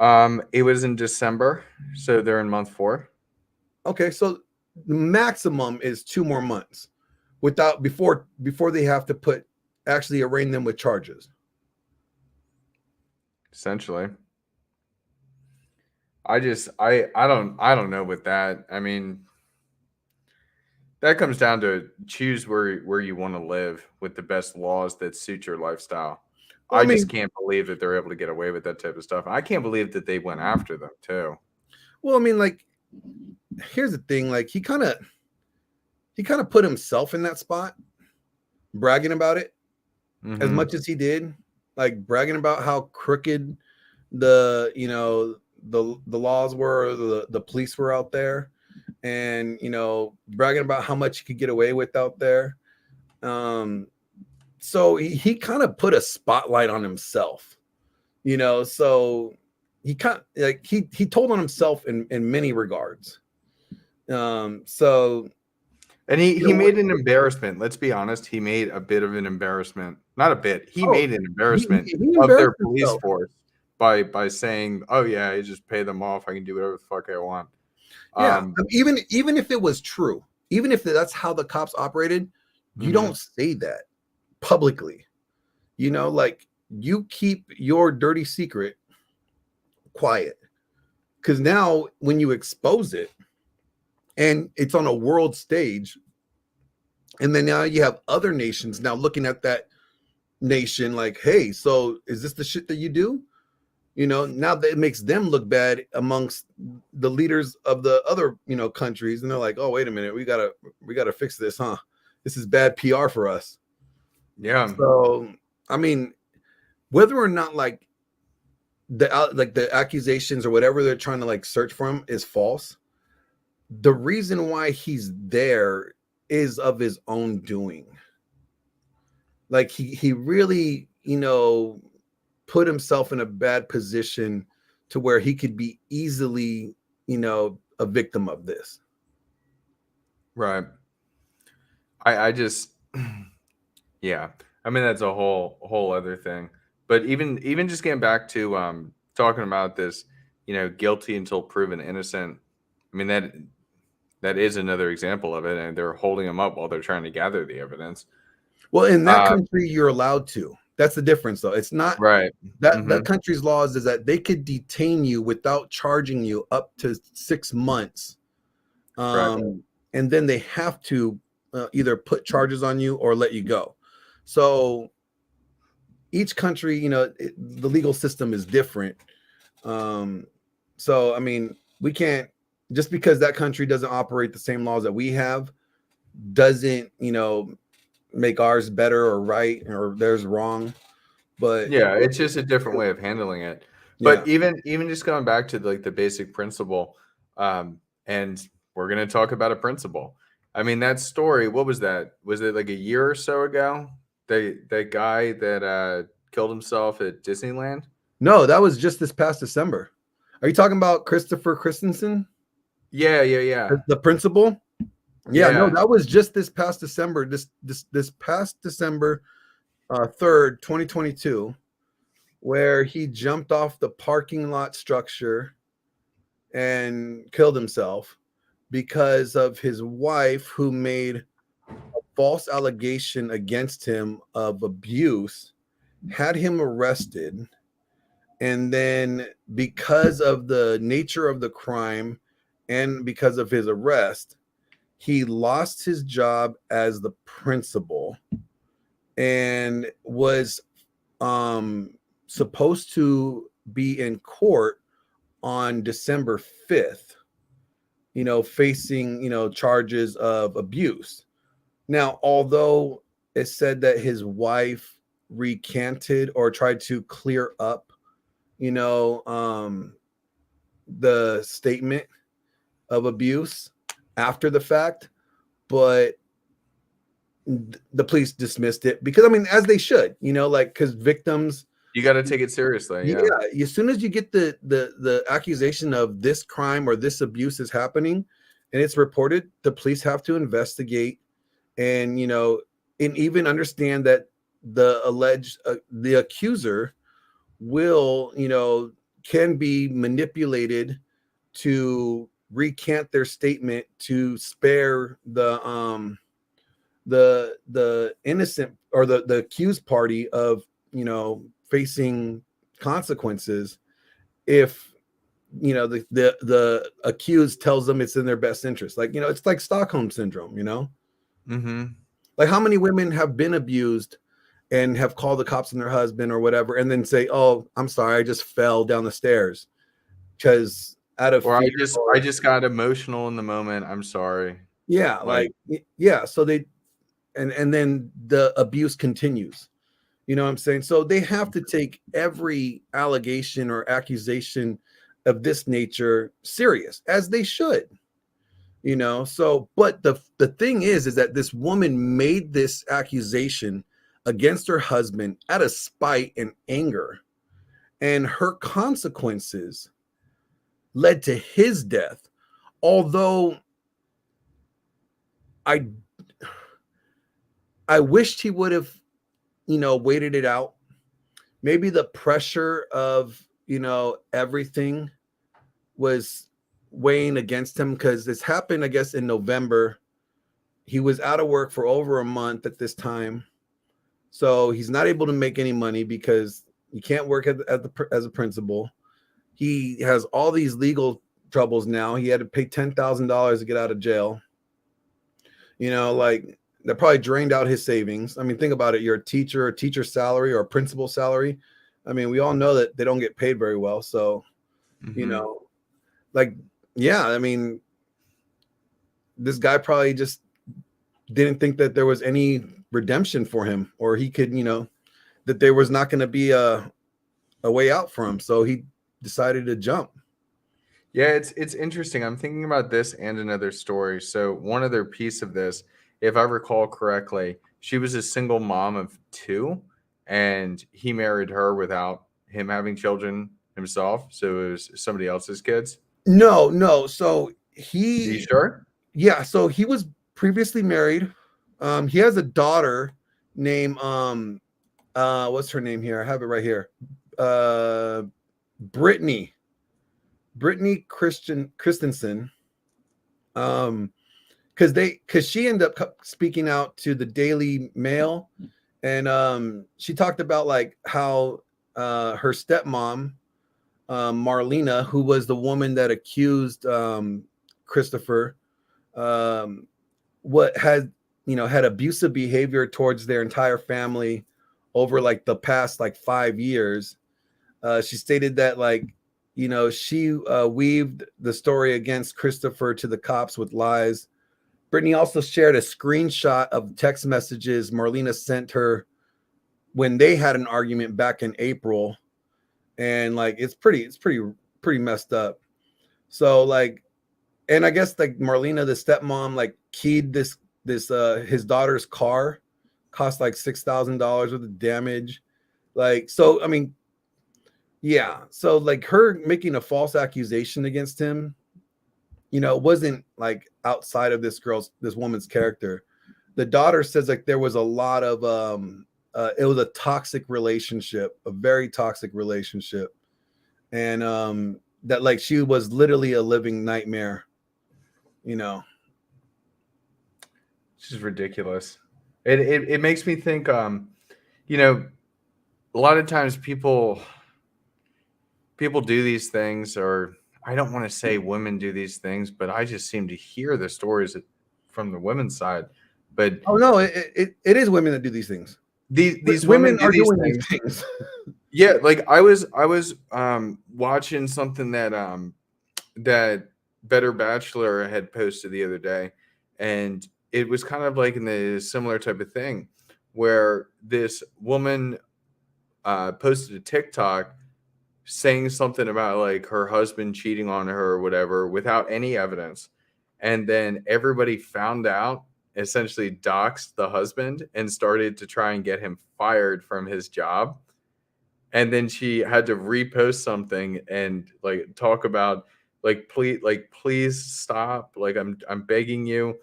on? It was in December, so they're in month 4. Okay, so the maximum is 2 more months before they have to actually arraign them with charges. Essentially. I don't know with that. I mean, that comes down to choose where you want to live with the best laws that suit your lifestyle. Well, I just can't believe that they're able to get away with that type of stuff. I can't believe that they went after them too. Well, I mean, like, here's the thing. Like, he kind of put himself in that spot, bragging about it as much as he did, like bragging about how crooked the laws were, the police were out there, and, you know, bragging about how much he could get away with out there. So he kind of put a spotlight on himself, you know. So he kind of, like, he told on himself in many regards. So, and he made an embarrassment. Let's be honest. He made a bit of an embarrassment. Not a bit. He made an embarrassment of their police force by saying, "Oh yeah, I just pay them off. I can do whatever the fuck I want." Yeah, even if it was true, even if that's how the cops operated, you don't say that publicly. You know, like, you keep your dirty secret quiet, because now when you expose it and it's on a world stage, and then now you have other nations now looking at that nation like, hey, so is this the shit that you do? You know, now that it makes them look bad amongst the leaders of the other, you know, countries, and they're like, oh, wait a minute, we gotta fix this, huh? This is bad PR for us. Yeah. So, I mean, whether or not like the accusations or whatever they're trying to like search for him is false, the reason why he's there is of his own doing. Like, he really, you know, put himself in a bad position to where he could be easily, you know, a victim of this. Right. I just, yeah. I mean, that's a whole other thing. But even just getting back to talking about this, you know, guilty until proven innocent. I mean, that is another example of it, and they're holding him up while they're trying to gather the evidence. Well, in that country, you're allowed to. That's the difference, though. It's not right. That country's laws is that they could detain you without charging you up to 6 months, and then they have to either put charges on you or let you go. So each country, you know, the legal system is different. So, I mean, we can't, just because that country doesn't operate the same laws that we have, doesn't, you know, make ours better or right or theirs wrong. But yeah, it's just a different way of handling it. But even just going back to like the basic principle, and we're gonna talk about a principle. I mean, that story, what was that? Was it like a year or so ago? That guy that killed himself at Disneyland? No, that was just this past December. Are you talking about Christopher Christensen, Yeah. the principal? Yeah, no, Yeah. that was just this past December. This past December 3rd, 2022, where he jumped off the parking lot structure and killed himself because of his wife, who made a false allegation against him of abuse, had him arrested, and then because of the nature of the crime and because of his arrest, he lost his job as the principal and was supposed to be in court on December 5th, facing, charges of abuse. Now, although it said that his wife recanted or tried to clear up, the statement of abuse after the fact, but the police dismissed it because, I mean, as they should, because victims, You got to take it seriously. yeah, as soon as you get the accusation of this crime or this abuse is happening and it's reported, the police have to investigate and, and even understand that the accuser will, can be manipulated to recant their statement to spare the innocent or the accused party of, facing consequences if, the accused tells them it's in their best interest. Like, it's like Stockholm syndrome, Mm-hmm. like how many women have been abused and have called the cops on their husband or whatever, and then say, "Oh, I'm sorry, I just fell down the stairs," because out of Or fear. I just got emotional in the moment. I'm sorry. Yeah, yeah. So they, and then the abuse continues. You know what I'm saying? So they have to take every allegation or accusation of this nature serious, as they should. So, but the thing is that this woman made this accusation against her husband out of spite and anger, and her consequences led to his death. Although I wished he would have, waited it out. Maybe the pressure of, everything was weighing against him, because this happened, I guess, in November. He was out of work for over a month at this time. So he's not able to make any money because he can't work as a principal. He has all these legal troubles now. He had to pay $10,000 to get out of jail. Like, that probably drained out his savings. I mean, think about it. You're a teacher salary or a principal salary. I mean, we all know that they don't get paid very well. So, like, yeah, I mean, this guy probably just didn't think that there was any redemption for him, or he could, that there was not going to be a way out for him. So he decided to jump. Yeah, it's interesting. I'm thinking about this and another story. So one other piece of this, if I recall correctly, she was a single mom of 2, and he married her without him having children himself. So it was somebody else's kids. No. So Are you sure? yeah. So he was previously married. He has a daughter named what's her name here? I have it right here. Brittany Christensen. Because she ended up speaking out to the Daily Mail, and she talked about like how her stepmom, Marlena, who was the woman that accused Christopher, what had abusive behavior towards their entire family over like the past like 5 years. She stated that she weaved the story against Christopher to the cops with lies. Brittany also shared a screenshot of text messages Marlena sent her when they had an argument back in April. and like it's pretty messed up. So like, and I guess like Marlena, the stepmom, like keyed this his daughter's car, cost like $6,000 worth of damage. Like, so I mean, yeah. So like her making a false accusation against him, wasn't like outside of this woman's character. The daughter says like there was a lot of it was a toxic relationship, a very toxic relationship, and that like she was literally a living nightmare. It's just ridiculous. It makes me think, a lot of times people do these things, or I don't want to say women do these things, but I just seem to hear the stories from the women's side. But oh no, it is women that do these things. These women do these things. Yeah, like I was watching something that Better Bachelor had posted the other day, and it was kind of like in the similar type of thing where this woman posted a TikTok saying something about like her husband cheating on her or whatever without any evidence, and then everybody found out, essentially doxed the husband and started to try and get him fired from his job. And then she had to repost something and like talk about please stop, like I'm begging you,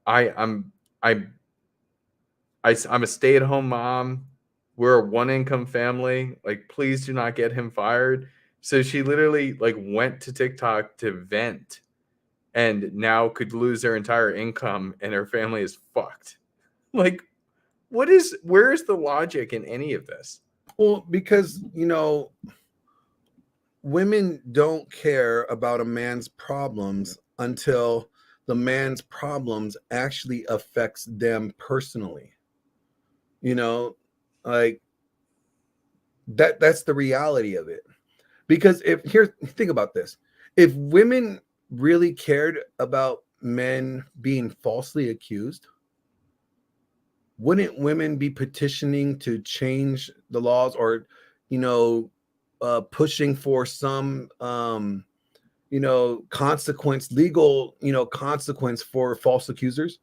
I'm a stay-at-home mom, we're a one-income family, like please do not get him fired. So she literally like went to TikTok to vent, and now could lose their entire income, and her family is fucked. Like, where is the logic in any of this? Well, because women don't care about a man's problems until the man's problems actually affects them personally. Like that's the reality of it. Because think about this. If women really cared about men being falsely accused, wouldn't women be petitioning to change the laws, or pushing for some consequence, legal consequence for false accusers?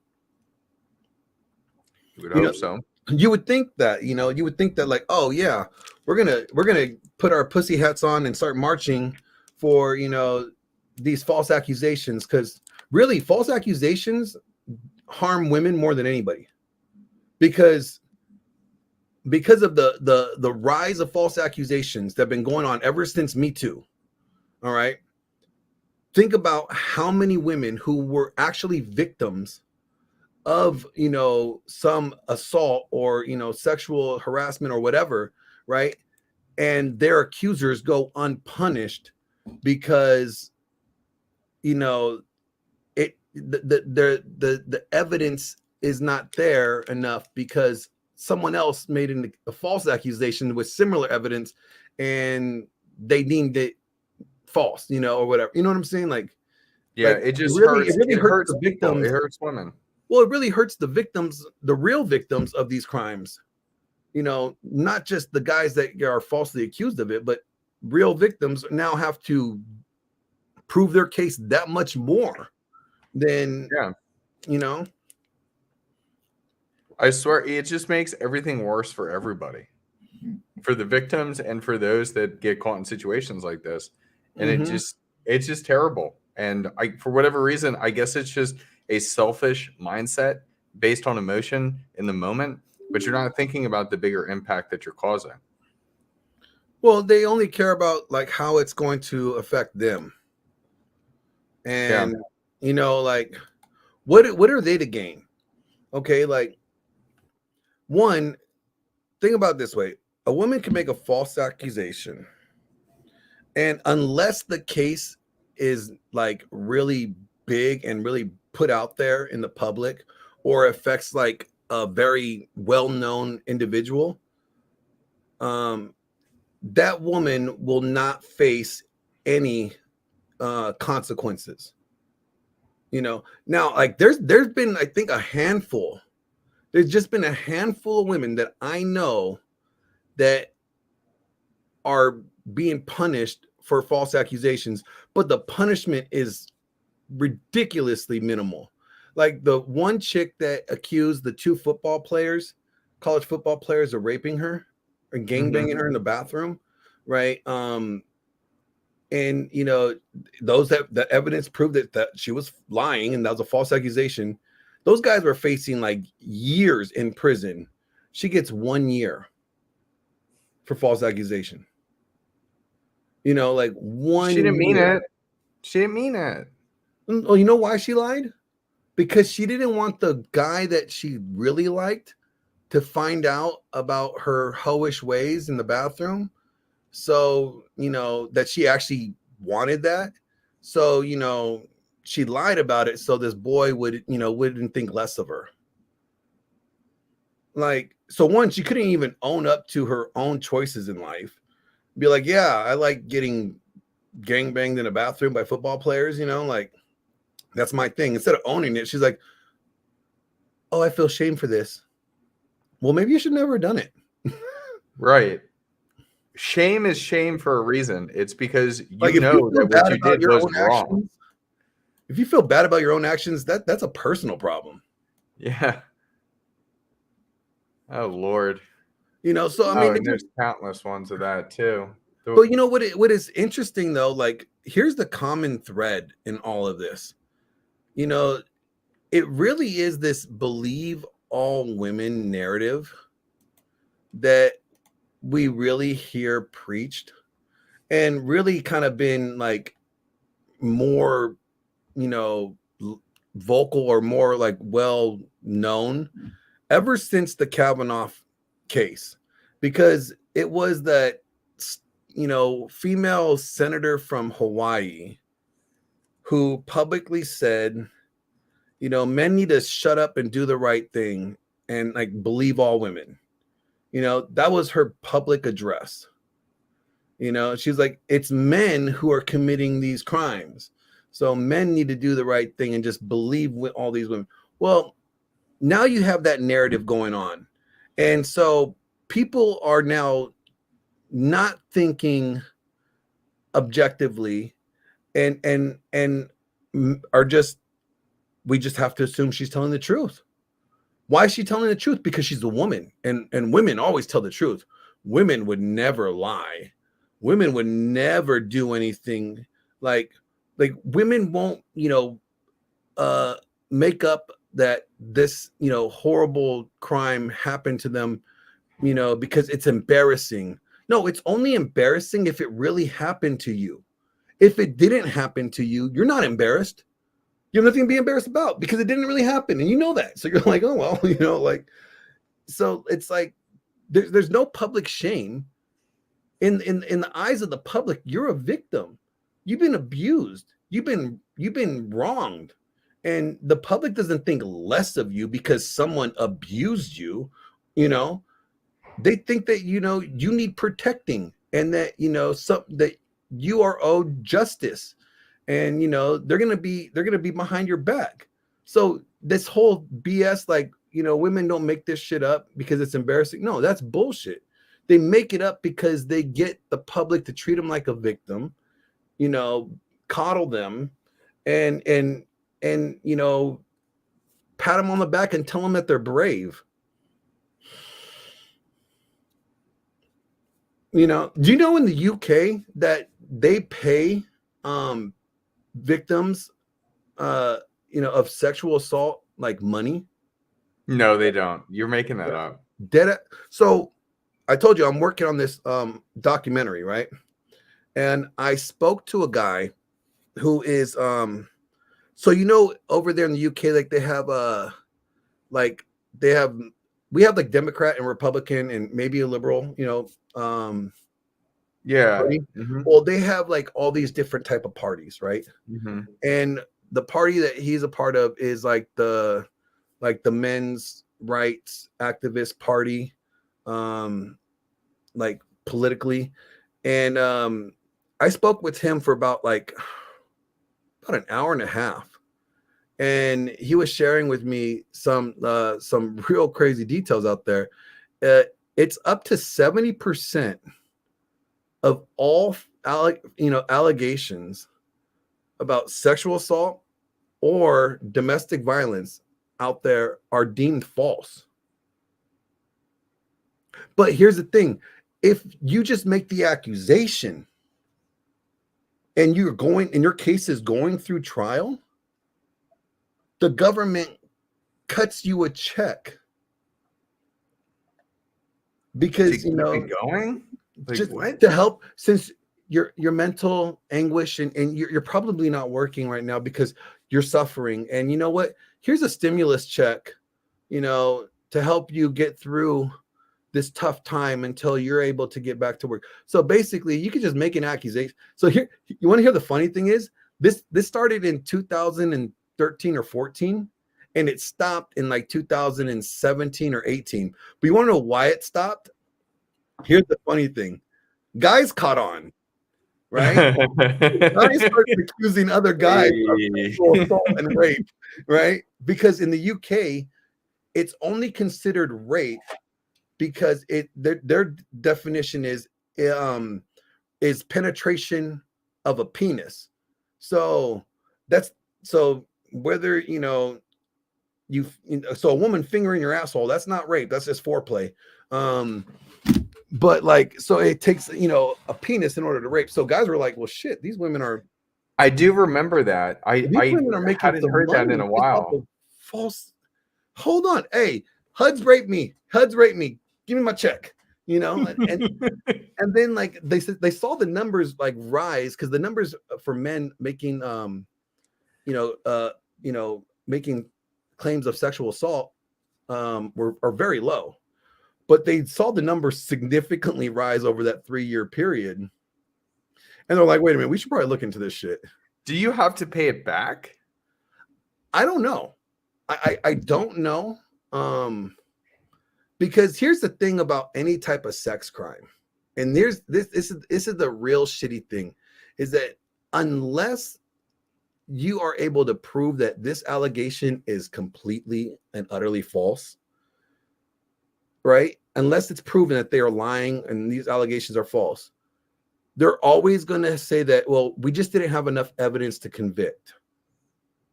You would hope so. You would think that like, oh yeah, we're gonna put our pussy hats on and start marching for these false accusations, because really false accusations harm women more than anybody, because of the rise of false accusations that have been going on ever since Me Too. All right, think about how many women who were actually victims of some assault or sexual harassment or whatever, right? And their accusers go unpunished because the evidence is not there enough, because someone else made a false accusation with similar evidence and they deemed it false, or whatever. You know what I'm saying? Like, yeah, like, it just really, hurts. it really hurts the victims. It hurts women. Well, it really hurts the victims, the real victims of these crimes. Not just the guys that are falsely accused of it, but real victims now have to prove their case that much more than, I swear, it just makes everything worse for everybody, for the victims and for those that get caught in situations like this. And it's just terrible. And for whatever reason, I guess it's just a selfish mindset based on emotion in the moment, but you're not thinking about the bigger impact that you're causing. Well, they only care about like how it's going to affect them. And like what are they to gain? Okay, like, one thing about this way, a woman can make a false accusation, and unless the case is like really big and really put out there in the public, or affects like a very well-known individual, that woman will not face any consequences. Now, like there's been, I think, there's just been a handful of women that I know that are being punished for false accusations, but the punishment is ridiculously minimal. Like the one chick that accused the two college football players, of raping her or gangbanging her in the bathroom, right? And you know, those that the evidence proved that she was lying and that was a false accusation. Those guys were facing like years in prison. She gets 1 year for false accusation. You know, like 1 She didn't mean year. it. She didn't mean it. Oh, you know why she lied? Because she didn't want the guy that she really liked to find out about her hoish ways in the bathroom. So, you know, that she actually wanted that. So, you know, she lied about it so this boy wouldn't think less of her. Like, so one, she couldn't even own up to her own choices in life. Be like, yeah, I like getting gangbanged in a bathroom by football players, you know, like that's my thing. Instead of owning it, she's like, oh, I feel shame for this. Well, maybe you should never have done it. Right. Shame is shame for a reason. It's because you Like if know you feel that what bad you about did your was own wrong. actions, if you feel bad about your own actions, that's a personal problem. Yeah. Oh Lord. You know, so I Oh, mean, and there's countless ones of that too. but you know what is interesting though, like here's the common thread in all of this. You know, it really is this believe all women narrative that we really hear preached and really kind of been like more, you know, vocal or more like well known ever since the Kavanaugh case, because it was that, you know, female senator from Hawaii who publicly said, you know, men need to shut up and do the right thing and like believe all women. You know, that was her public address. You know, she's like, it's men who are committing these crimes. So men need to do the right thing and just believe with all these women. Well, now you have that narrative going on. And so people are now not thinking objectively and are just, we just have to assume she's telling the truth. Why is she telling the truth? Because she's a woman, and women always tell the truth. Women would never lie. Women would never do anything like women won't, you know, make up that this, you know, horrible crime happened to them, you know, because it's embarrassing. No, it's only embarrassing if it really happened to you. If it didn't happen to you, you're not embarrassed. You have nothing to be embarrassed about because it didn't really happen. And you know that. So you're like, oh, well, you know, like, so it's like, there's no public shame in the eyes of the public. You're a victim. You've been abused. You've been wronged. And the public doesn't think less of you because someone abused you. You know, they think that, you know, you need protecting and that, you know, that you are owed justice. And, you know, they're going to be behind your back. So this whole BS, like, you know, women don't make this shit up because it's embarrassing. No, that's bullshit. They make it up because they get the public to treat them like a victim, you know, coddle them and, you know, pat them on the back and tell them that they're brave. You know, do you know in the UK that they pay victims you know, of sexual assault like money? No, they don't. You're making that up. So I told you I'm working on this documentary, right? And I spoke to a guy who is so you know, over there in the UK, like they have like we have like Democrat and Republican and maybe a liberal, you know, Yeah. well, they have like all these different type of parties, right? And the party that he's a part of is like the men's rights activist party, like politically. And I spoke with him for about an hour and a half, and he was sharing with me some real crazy details out there. It's up to 70% of all allegations about sexual assault or domestic violence out there are deemed false. But here's the thing, if you just make the accusation and your case is going through trial, the government cuts you a check because going like, just what? to help, since your mental anguish and you're probably not working right now because you're suffering. And you know what? Here's a stimulus check, to help you get through this tough time until you're able to get back to work. So basically, you could just make an accusation. So here, you want to hear the funny thing is this started in 2013 or 14, and it stopped in like 2017 or 18. But you want to know why it stopped? Here's the funny thing: guys caught on, right? Guys started accusing other guys of sexual assault and rape, right? Because in the UK, it's only considered rape because their definition is penetration of a penis. So whether so a woman fingering your asshole, that's not rape, that's just foreplay. But so it takes a penis in order to rape. So guys were like, well, shit, these women are. I do remember that. These women are making haven't heard that in a while. False. Hold on, hey, HUD's raped me. Give me my check. And then they saw the numbers rise, because the numbers for men making making claims of sexual assault are very low, but they saw the numbers significantly rise over that 3-year period, and they're like, wait a minute, we should probably look into this shit. Do you have to pay it back? I don't know. I don't know. Because here's the thing about any type of sex crime, and this is the real shitty thing, is that unless you are able to prove that this allegation is completely and utterly false, right? Unless it's proven that they are lying and these allegations are false, they're always going to say that, well, we just didn't have enough evidence to convict,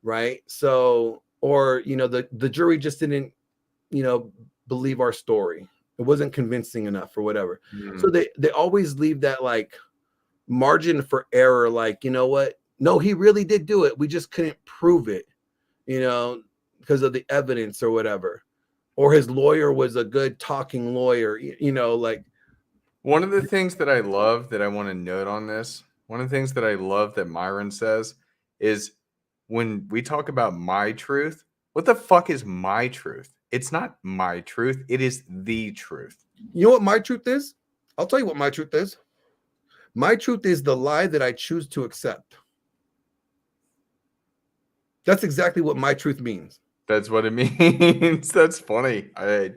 right? So, or the jury just didn't believe our story, it wasn't convincing enough or whatever. So they always leave that margin for error, what, no, he really did do it, we just couldn't prove it, because of the evidence or whatever, or his lawyer was a good talking lawyer. One of the things that I love that I want to note on this, one of the things that I love that Myron says is, when we talk about my truth, what the fuck is my truth? It's not my truth. It is the truth. You know what my truth is? I'll tell you what my truth is. My truth is the lie that I choose to accept. That's exactly what my truth means. That's what it means. That's funny. I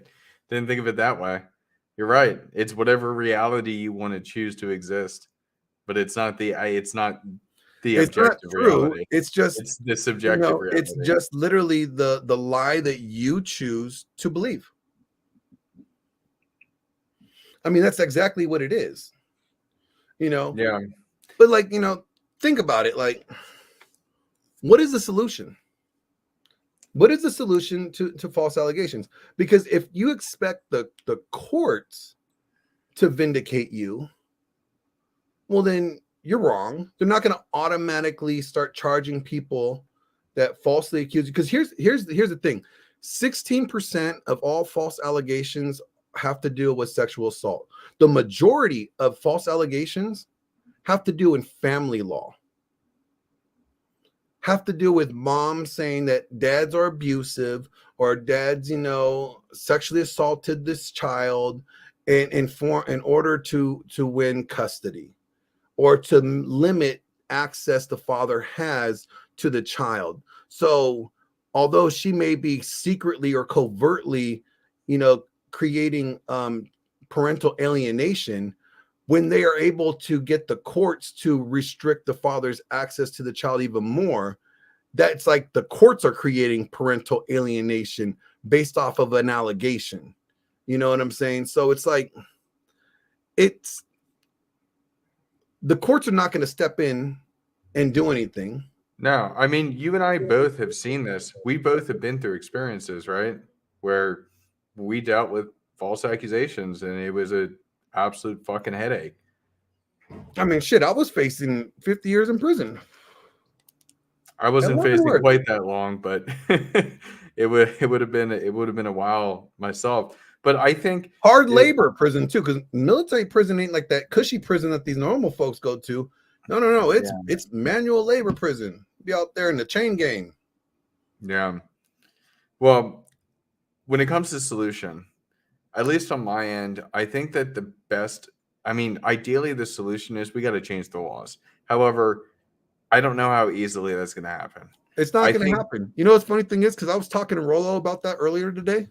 didn't think of it that way. You're right. It's whatever reality you want to choose to exist, but it's not the objective reality. It's the subjective reality. It's just literally the lie that you choose to believe. I mean, that's exactly what it is. Yeah. But think about it. What is the solution? What is the solution to false allegations? Because if you expect the courts to vindicate you, well, then you're wrong. They're not going to automatically start charging people that falsely accuse you. Because here's the thing: 16% of all false allegations have to do with sexual assault. The majority of false allegations have to do in family law. Have to do with moms saying that dads are abusive, or dads, sexually assaulted this child in order to win custody, or to limit access the father has to the child. So although she may be secretly or covertly, creating parental alienation, when they are able to get the courts to restrict the father's access to the child even more, that's like the courts are creating parental alienation based off of an allegation. You know what I'm saying? So it's the courts are not going to step in and do anything. No, I mean, you and I both have seen this. We both have been through experiences, right? Where we dealt with false accusations and it was a absolute fucking headache. I mean, shit, I was facing 50 years in prison. I wasn't facing Leavenworth. quite that long, but it would have been a while myself. But I think Hard labor prison too, because military prison ain't like that cushy prison that these normal folks go to. No. It's manual labor prison. Be out there in the chain gang. Yeah. Well, when it comes to solution, at least on my end, I think that the best, I mean, ideally the solution is we got to change the laws. However, I don't know how easily that's going to happen. It's not going to happen. You know what's funny thing is, because I was talking to Rolo about that earlier today,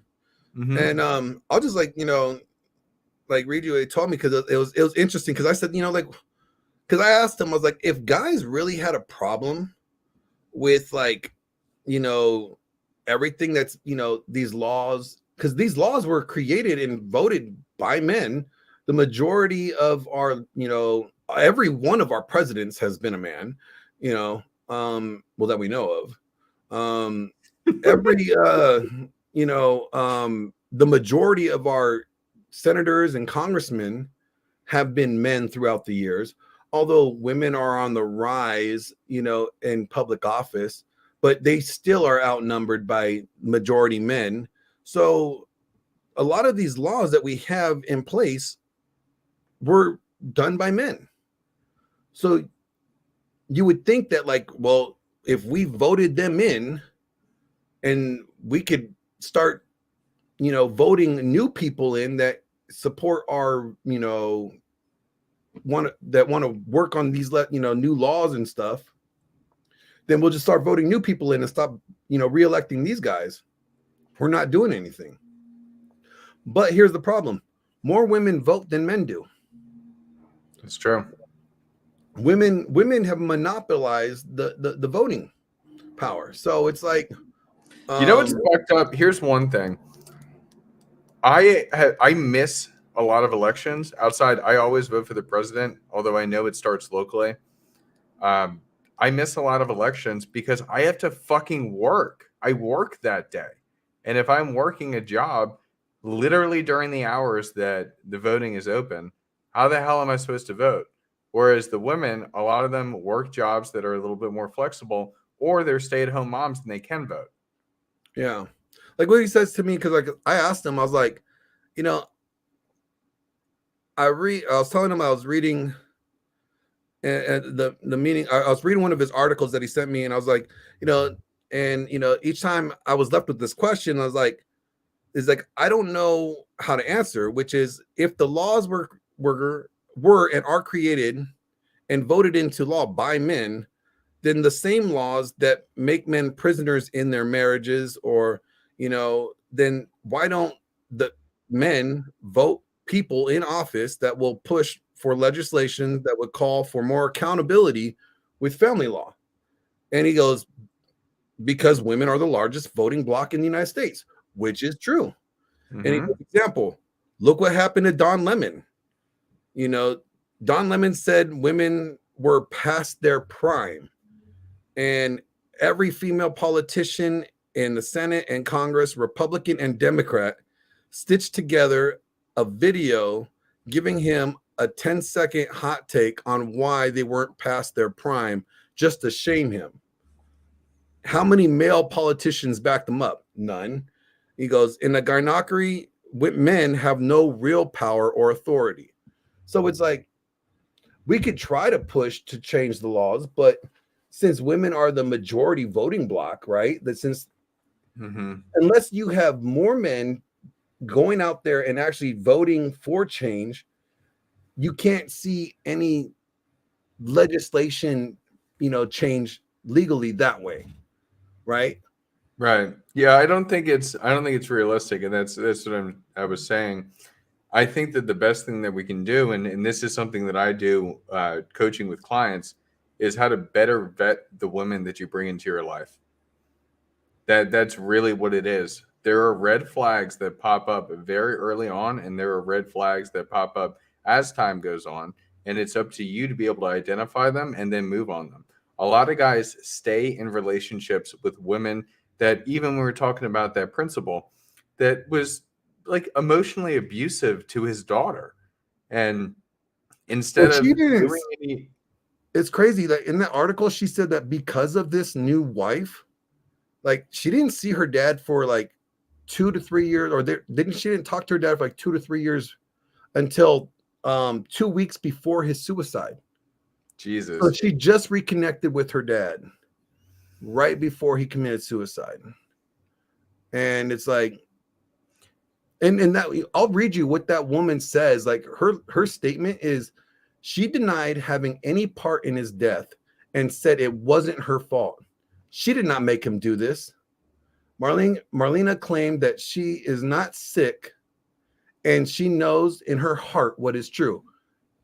and I'll just like read you what he told me, because it was interesting, because I said, because I asked him, I was like, if guys really had a problem with everything that's these laws, because these laws were created and voted by men. The majority of our every one of our presidents has been a man, well, that we know of. The majority of our senators and congressmen have been men throughout the years, although women are on the rise, in public office, but they still are outnumbered by majority men. So a lot of these laws that we have in place were done by men. So you would think that, well, if we voted them in and we could start, voting new people in that support our, want to work on these, new laws and stuff, then we'll just start voting new people in and stop, reelecting these guys. We're not doing anything. But here's the problem. More women vote than men do. It's true. Women have monopolized the voting power. So it's like, what's fucked up? Here's one thing. I miss a lot of elections outside. I always vote for the president, although I know it starts locally. I miss a lot of elections because I have to fucking work. I work that day. And if I'm working a job literally during the hours that the voting is open, how the hell am I supposed to vote? Whereas the women, a lot of them work jobs that are a little bit more flexible, or they're stay-at-home moms and they can vote. Yeah. Like what he says to me, because I asked him, I was like, I was telling him I was reading the meaning. I was reading one of his articles that he sent me, and I was like, each time I was left with this question, I was like, I don't know how to answer, which is, if the laws were and are created and voted into law by men, then the same laws that make men prisoners in their marriages, or then why don't the men vote people in office that will push for legislation that would call for more accountability with family law? And he goes, because women are the largest voting bloc in the United States, which is true. And he gives an example. Look what happened to Don Lemon. Don Lemon said women were past their prime, and every female politician in the Senate and Congress, Republican and Democrat, stitched together a video giving him a 10-second hot take on why they weren't past their prime, just to shame him. How many male politicians backed them up? None. He goes, in the gynocracy, men have no real power or authority. So it's like, we could try to push to change the laws, but since women are the majority voting bloc, right? That since unless you have more men going out there and actually voting for change, you can't see any legislation, change legally that way, right? Right. Yeah, I don't think it's realistic, and that's what I was saying. I think that the best thing that we can do, and this is something that I do coaching with clients, is how to better vet the women that you bring into your life. That's really what it is. There are red flags that pop up very early on, and there are red flags that pop up as time goes on. and it's up to you to be able to identify them and then move on them. A lot of guys stay in relationships with women that, even when we were talking about that principal, that was like emotionally abusive to his daughter. And instead Well, she of didn't. doing any, It's crazy that in that article she said that because of this new wife, like she didn't see her dad for like 2 to 3 years, or she didn't talk to her dad for like 2 to 3 years until 2 weeks before his suicide. Jesus. So she just reconnected with her dad right before he committed suicide. And it's like, and that, I'll read you what that woman says. Like her statement is, she denied having any part in his death and said it wasn't her fault. She did not make him do this. Marlena claimed that she is not sick and she knows in her heart what is true.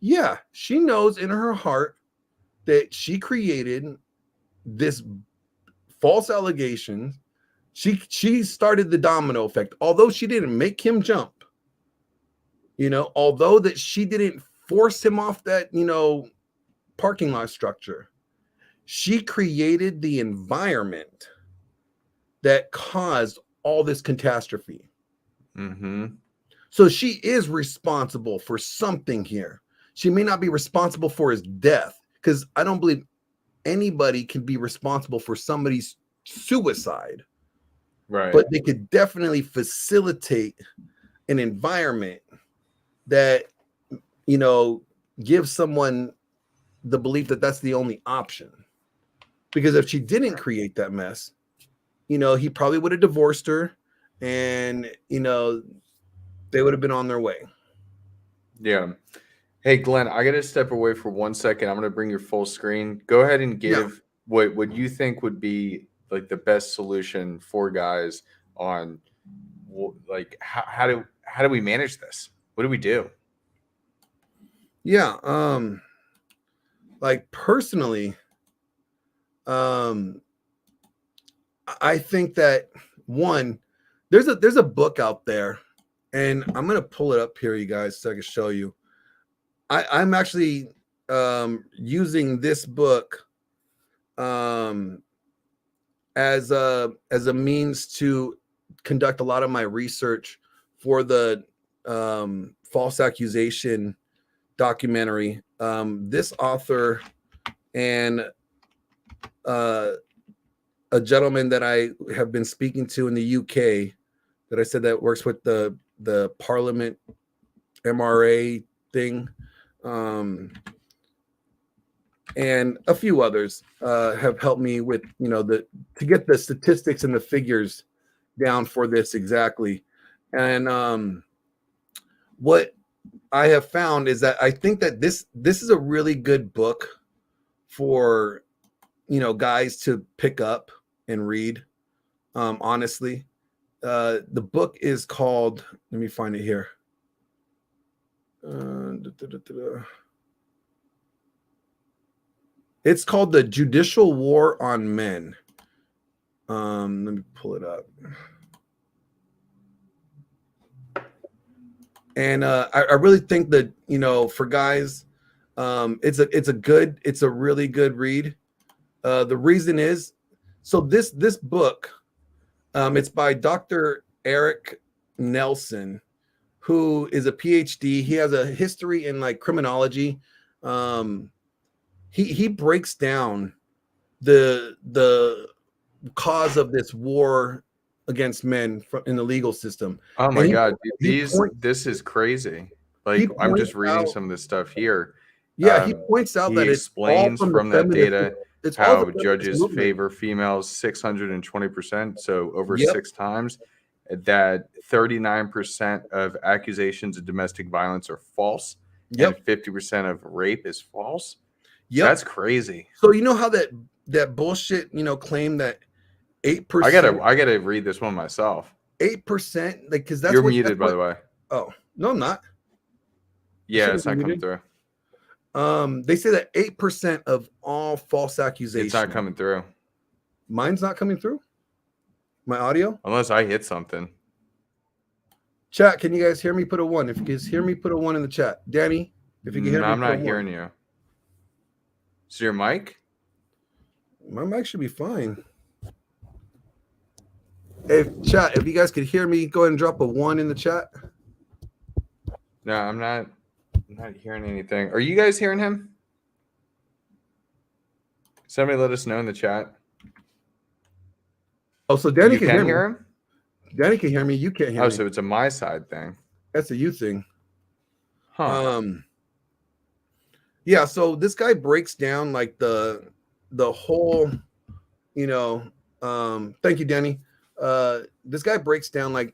Yeah, she knows in her heart that she created this false allegation. She started the domino effect, although she didn't make him jump. Although that she didn't force him off that, parking lot structure. She created the environment that caused all this catastrophe. Mm-hmm. So she is responsible for something here. She may not be responsible for his death, because I don't believe anybody can be responsible for somebody's suicide. Right. But they could definitely facilitate an environment that, gives someone the belief that that's the only option. Because if she didn't create that mess, he probably would have divorced her, and, they would have been on their way. Yeah. Hey, Glenn, I got to step away for 1 second. I'm going to bring your full screen. Go ahead and give what you think would be like the best solution for guys on, like, how do we manage this? What do we do? Yeah. Like personally, I think that one, there's a book out there, and I'm gonna pull it up here, you guys, so I can show you. I'm actually using this book as a means to conduct a lot of my research for the false accusation documentary. This author and a gentleman that I have been speaking to in the UK, that I said that works with the Parliament MRA thing, and a few others have helped me with, to get the statistics and the figures down for this exactly. And what I have found is that I think that this is a really good book for, guys to pick up and read. Honestly, the book is called, let me find it here. It's called The Judicial War on Men. Let me pull it up. And I really think that, for guys, it's a really good read. The reason is, so this book, it's by Dr. Eric Nelson, who is a PhD. He has a history in like criminology. He breaks down the cause of this war against men in the legal system. Oh my God, this is crazy. Like, I'm just reading some of this stuff here. Yeah, he points out that it's explains from that data how judges favor females 620%, so over 6 times. That 39% of accusations of domestic violence are false, and 50% of rape is false. Yeah, that's crazy. So you know how that bullshit, claim that 8%. I gotta read this one myself. 8%, like, because that's you're muted, by the way. Oh no, I'm not. Yeah, it's not coming through. They say that 8% of all false accusations. It's not coming through. Mine's not coming through. My audio, unless I hit something. Chat, can you guys hear me? Put a 1. If you guys hear me, put a 1 in the chat. Danny, If you can hear me, I'm put a not hearing one. you. Is your mic? My mic should be fine. Hey, chat, if you guys could hear me, go ahead and drop a 1 in the chat. No, I'm not hearing anything. Are you guys hearing him? Somebody let us know in the chat. Oh, so Danny You can can hear hear me. him? Danny can hear me. You can't hear Oh, me. so it's a my side thing. That's a you thing. Huh. Yeah, so this guy breaks down like the whole, thank you, Danny. This guy breaks down like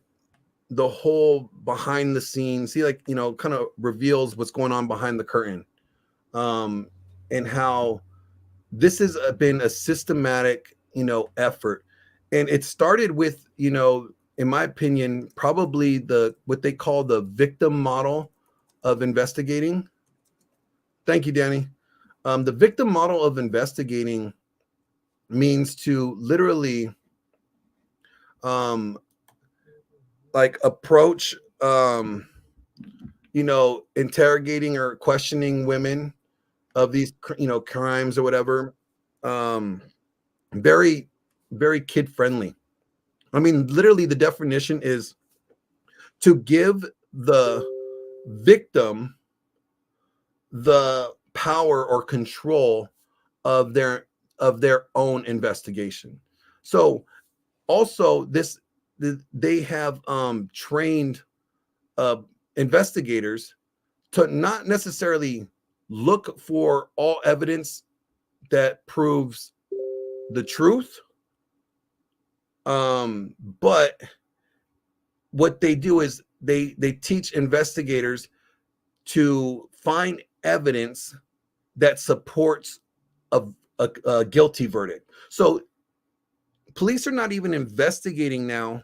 the whole behind the scenes. He like, kind of reveals what's going on behind the curtain. And how this has been a systematic, effort. And it started with, in my opinion, probably what they call the victim model of investigating. Thank you, Danny. The victim model of investigating means to literally like approach interrogating or questioning women of these crimes or whatever, very, very kid friendly. I mean, literally the definition is to give the victim the power or control of their own investigation. So also they have trained investigators to not necessarily look for all evidence that proves the truth, but what they do is they teach investigators to find evidence that supports a guilty verdict. So police are not even investigating now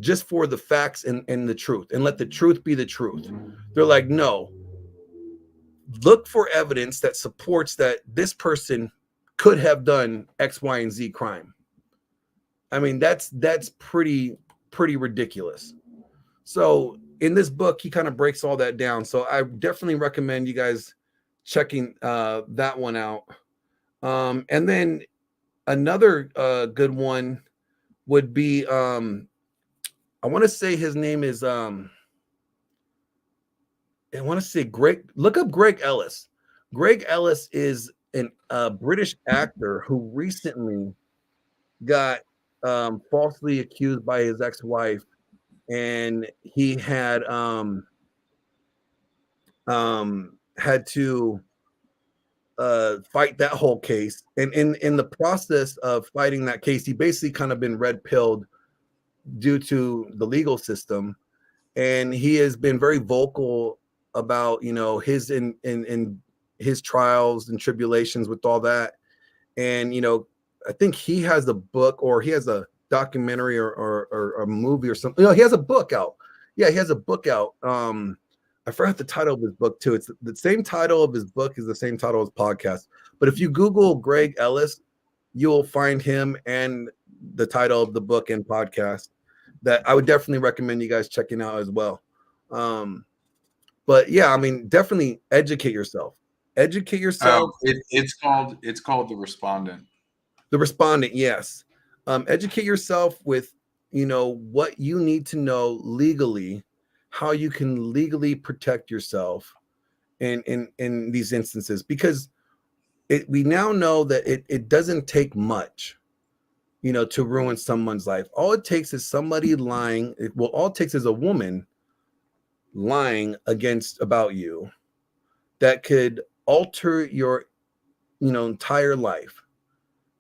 just for the facts and the truth, and let the truth be the truth. They're like, no, look for evidence that supports that this person could have done X, Y, and Z crime. I mean, that's pretty ridiculous. So in this book, he kind of breaks all that down. So I definitely recommend you guys checking that one out. And then another good one would be, I want to say his name is, I want to say Greg. Look up Greg Ellis. Greg Ellis is a British actor who recently got falsely accused by his ex-wife, and he had to fight that whole case. And in the process of fighting that case, he basically kind of been red pilled due to the legal system, and he has been very vocal about his in his trials and tribulations with all that. And I think he has a book, or he has a documentary, or a movie or something. He has a book out. Yeah, he has a book out. I forgot the title of his book too. It's the same title of his book is the same title as podcast. But if you Google Greg Ellis, you'll find him and the title of the book and podcast that I would definitely recommend you guys checking out as well. But yeah, I mean, definitely educate yourself. Educate yourself. It's called The Respondent. The Respondent, yes. Educate yourself with what you need to know legally, how you can legally protect yourself in these instances, because we now know that it doesn't take much to ruin someone's life. All it takes is somebody lying. All it takes is a woman lying about you that could alter your entire life.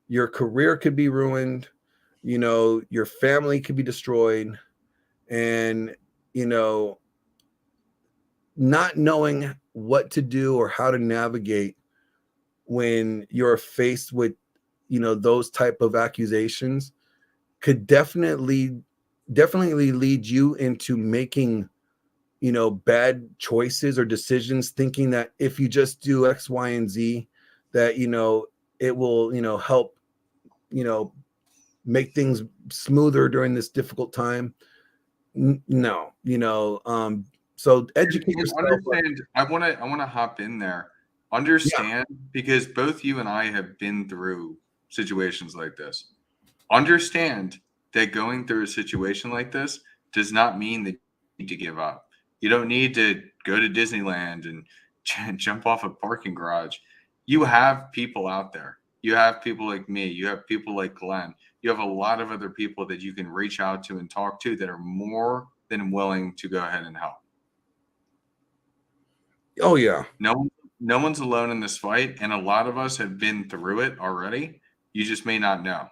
Your career could be ruined, your family could be destroyed, and not knowing what to do or how to navigate when you're faced with those type of accusations could definitely lead you into making bad choices or decisions, thinking that if you just do X, Y, and Z, that it will help make things smoother during this difficult time. No, So educate And yourself. understand, I want to hop in there. Yeah. Understand, because both you and I have been through situations like this. Understand that going through a situation like this does not mean that you need to give up. You don't need to go to Disneyland and jump off a parking garage. You have people out there. You have people like me. You have people like Glenn. You have a lot of other people that you can reach out to and talk to that are more than willing to go ahead and help. Oh yeah. No one's alone in this fight, and a lot of us have been through it already. You just may not know.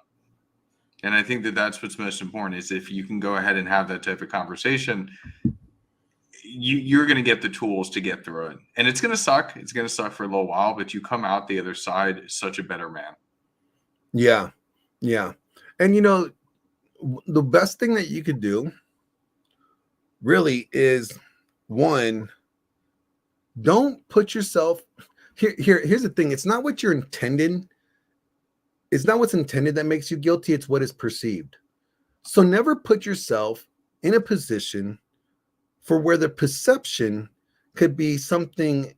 And I think that that's what's most important, is if you can go ahead and have that type of conversation, you're going to get the tools to get through it. And it's going to suck. It's going to suck for a little while, but you come out the other side such a better man. Yeah. Yeah. And the best thing that you could do really is, one, don't put yourself here's the thing. It's not what you're intended. It's not what's intended that makes you guilty. It's what is perceived. So never put yourself in a position for where the perception could be something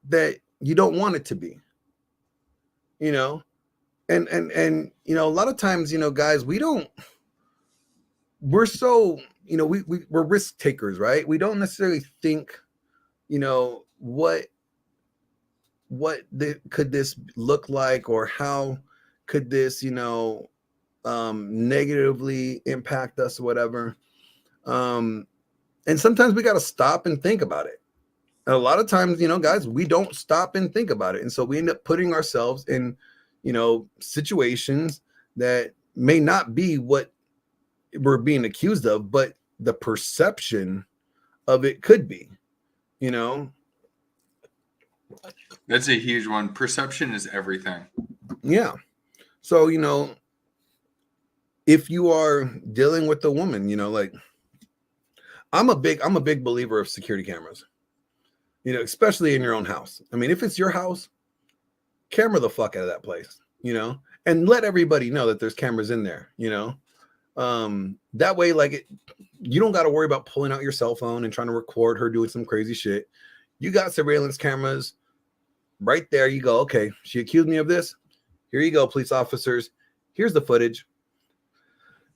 that you don't want it to be. And a lot of times, guys, we're so, we're risk takers, right? We don't necessarily think, could this look like, or how could this, negatively impact us or whatever. And sometimes we got to stop and think about it. And a lot of times, guys, we don't stop and think about it. And so we end up putting ourselves in, situations that may not be what we're being accused of, but the perception of it could be, That's a huge one. Perception is everything. Yeah. So, if you are dealing with a woman, like, I'm a big believer of security cameras, especially in your own house. I mean, if it's your house, camera the fuck out of that place, and let everybody know that there's cameras in there, that way, like, you don't got to worry about pulling out your cell phone and trying to record her doing some crazy shit. You got surveillance cameras right there. You go, okay, she accused me of this. Here you go, police officers. Here's the footage.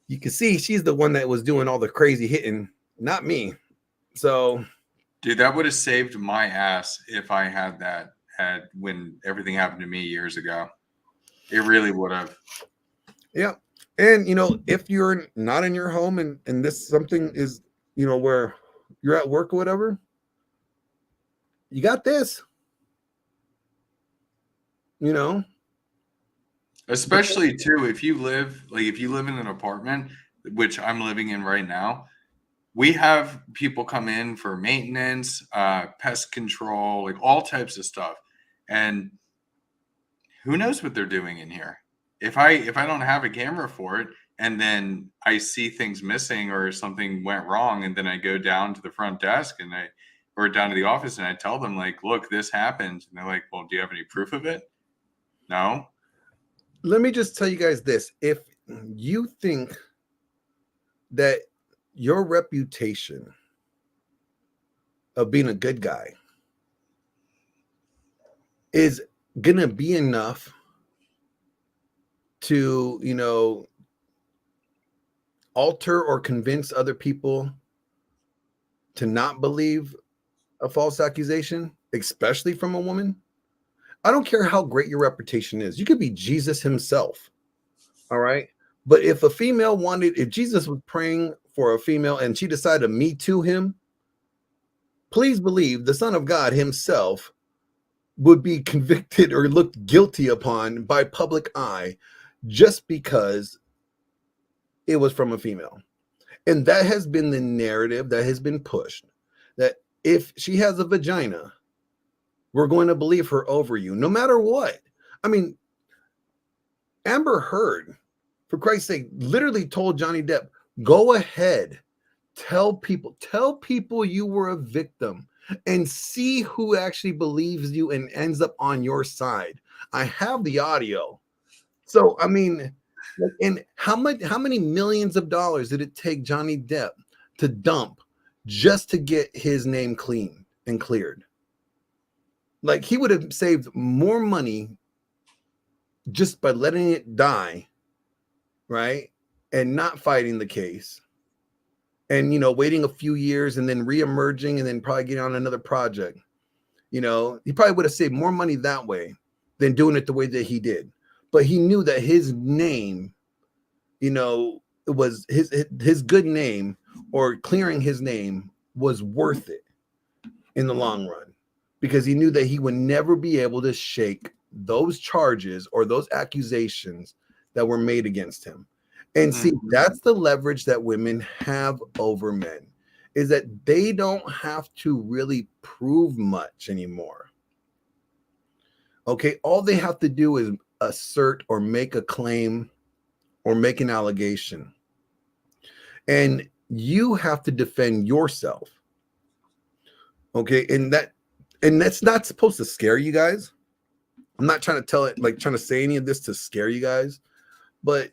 You can see she's the one that was doing all the crazy hitting, not me. So, dude, that would have saved my ass if I had that when everything happened to me years ago. It really would have. Yeah. And, if you're not in your home and this something is, where you're at work or whatever, you got this, Especially too, if you live in an apartment, which I'm living in right now, we have people come in for maintenance, pest control, like all types of stuff. And who knows what they're doing in here? If I don't have a camera for it, and then I see things missing or something went wrong, and then I go down to the front desk or down to the office and I tell them, like, look, this happened. And they're like, well, do you have any proof of it? No. Let me just tell you guys this. If you think that your reputation of being a good guy is going to be enough to, alter or convince other people to not believe a false accusation, especially from a woman, I don't care how great your reputation is. You could be Jesus himself. All right. But if Jesus was praying for a female and she decided to me too him, please believe the Son of God himself would be convicted or looked guilty upon by public eye just because it was from a female. And that has been the narrative that has been pushed, that if she has a vagina, we're going to believe her over you, no matter what. I mean, Amber Heard, for Christ's sake, literally told Johnny Depp, go ahead, tell people you were a victim and see who actually believes you and ends up on your side. I have the audio. So, I mean, and how many millions of dollars did it take Johnny Depp to dump just to get his name clean and cleared. Like, he would have saved more money just by letting it die, right? And not fighting the case. And, waiting a few years and then reemerging and then probably getting on another project. He probably would have saved more money that way than doing it the way that he did. But he knew that his name, it was his good name, or clearing his name, was worth it in the long run, because he knew that he would never be able to shake those charges or those accusations that were made against him. And see, that's the leverage that women have over men, is that they don't have to really prove much anymore. Okay, all they have to do is assert or make a claim or make an allegation. And you have to defend yourself. Okay, and that's not supposed to scare you guys. I'm not trying to say any of this to scare you guys, but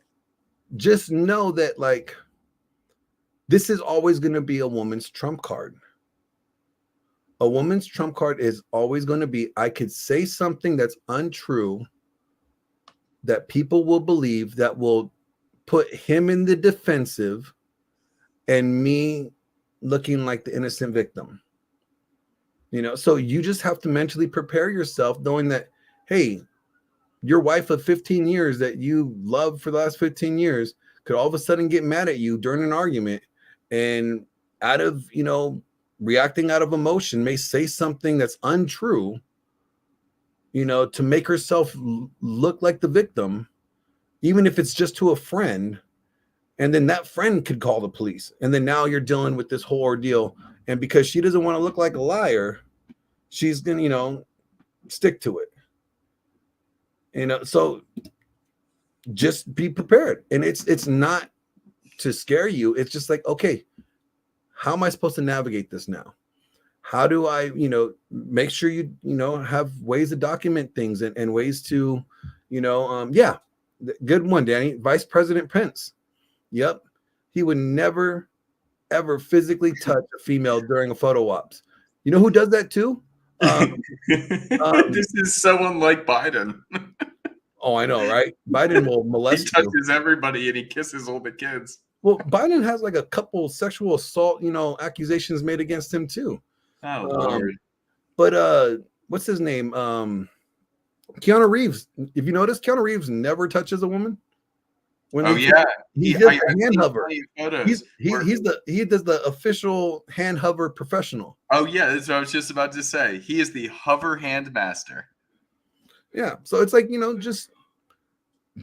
just know that, like, this is always going to be a woman's trump card. A woman's trump card is always going to be, I could say something that's untrue that people will believe, that will put him in the defensive and me looking like the innocent victim. So you just have to mentally prepare yourself, knowing that, hey, your wife of 15 years that you loved for the last 15 years could all of a sudden get mad at you during an argument, and out of, reacting out of emotion, may say something that's untrue, to make herself look like the victim, even if it's just to a friend. And then that friend could call the police. And then now you're dealing with this whole ordeal. And because she doesn't want to look like a liar, she's going to, stick to it. So just be prepared. And it's not to scare you. It's just like, okay, how am I supposed to navigate this now? How do I, make sure you have ways to document things and ways to, good one, Danny. Vice President Pence. Yep. He would never, ever physically touch a female during a photo ops. You know who does that too? This is so unlike Biden. Oh, I know, right? Biden will molest He touches everybody and he kisses all the kids. Well, Biden has like a couple sexual assault, accusations made against him too. Oh, Lord. But what's his name? Keanu Reeves. If you notice, Keanu Reeves never touches a woman. He does the hand hover. He does the official hand hover professional. Oh yeah, that's what I was just about to say. He is the hover hand master. Yeah, so it's like, just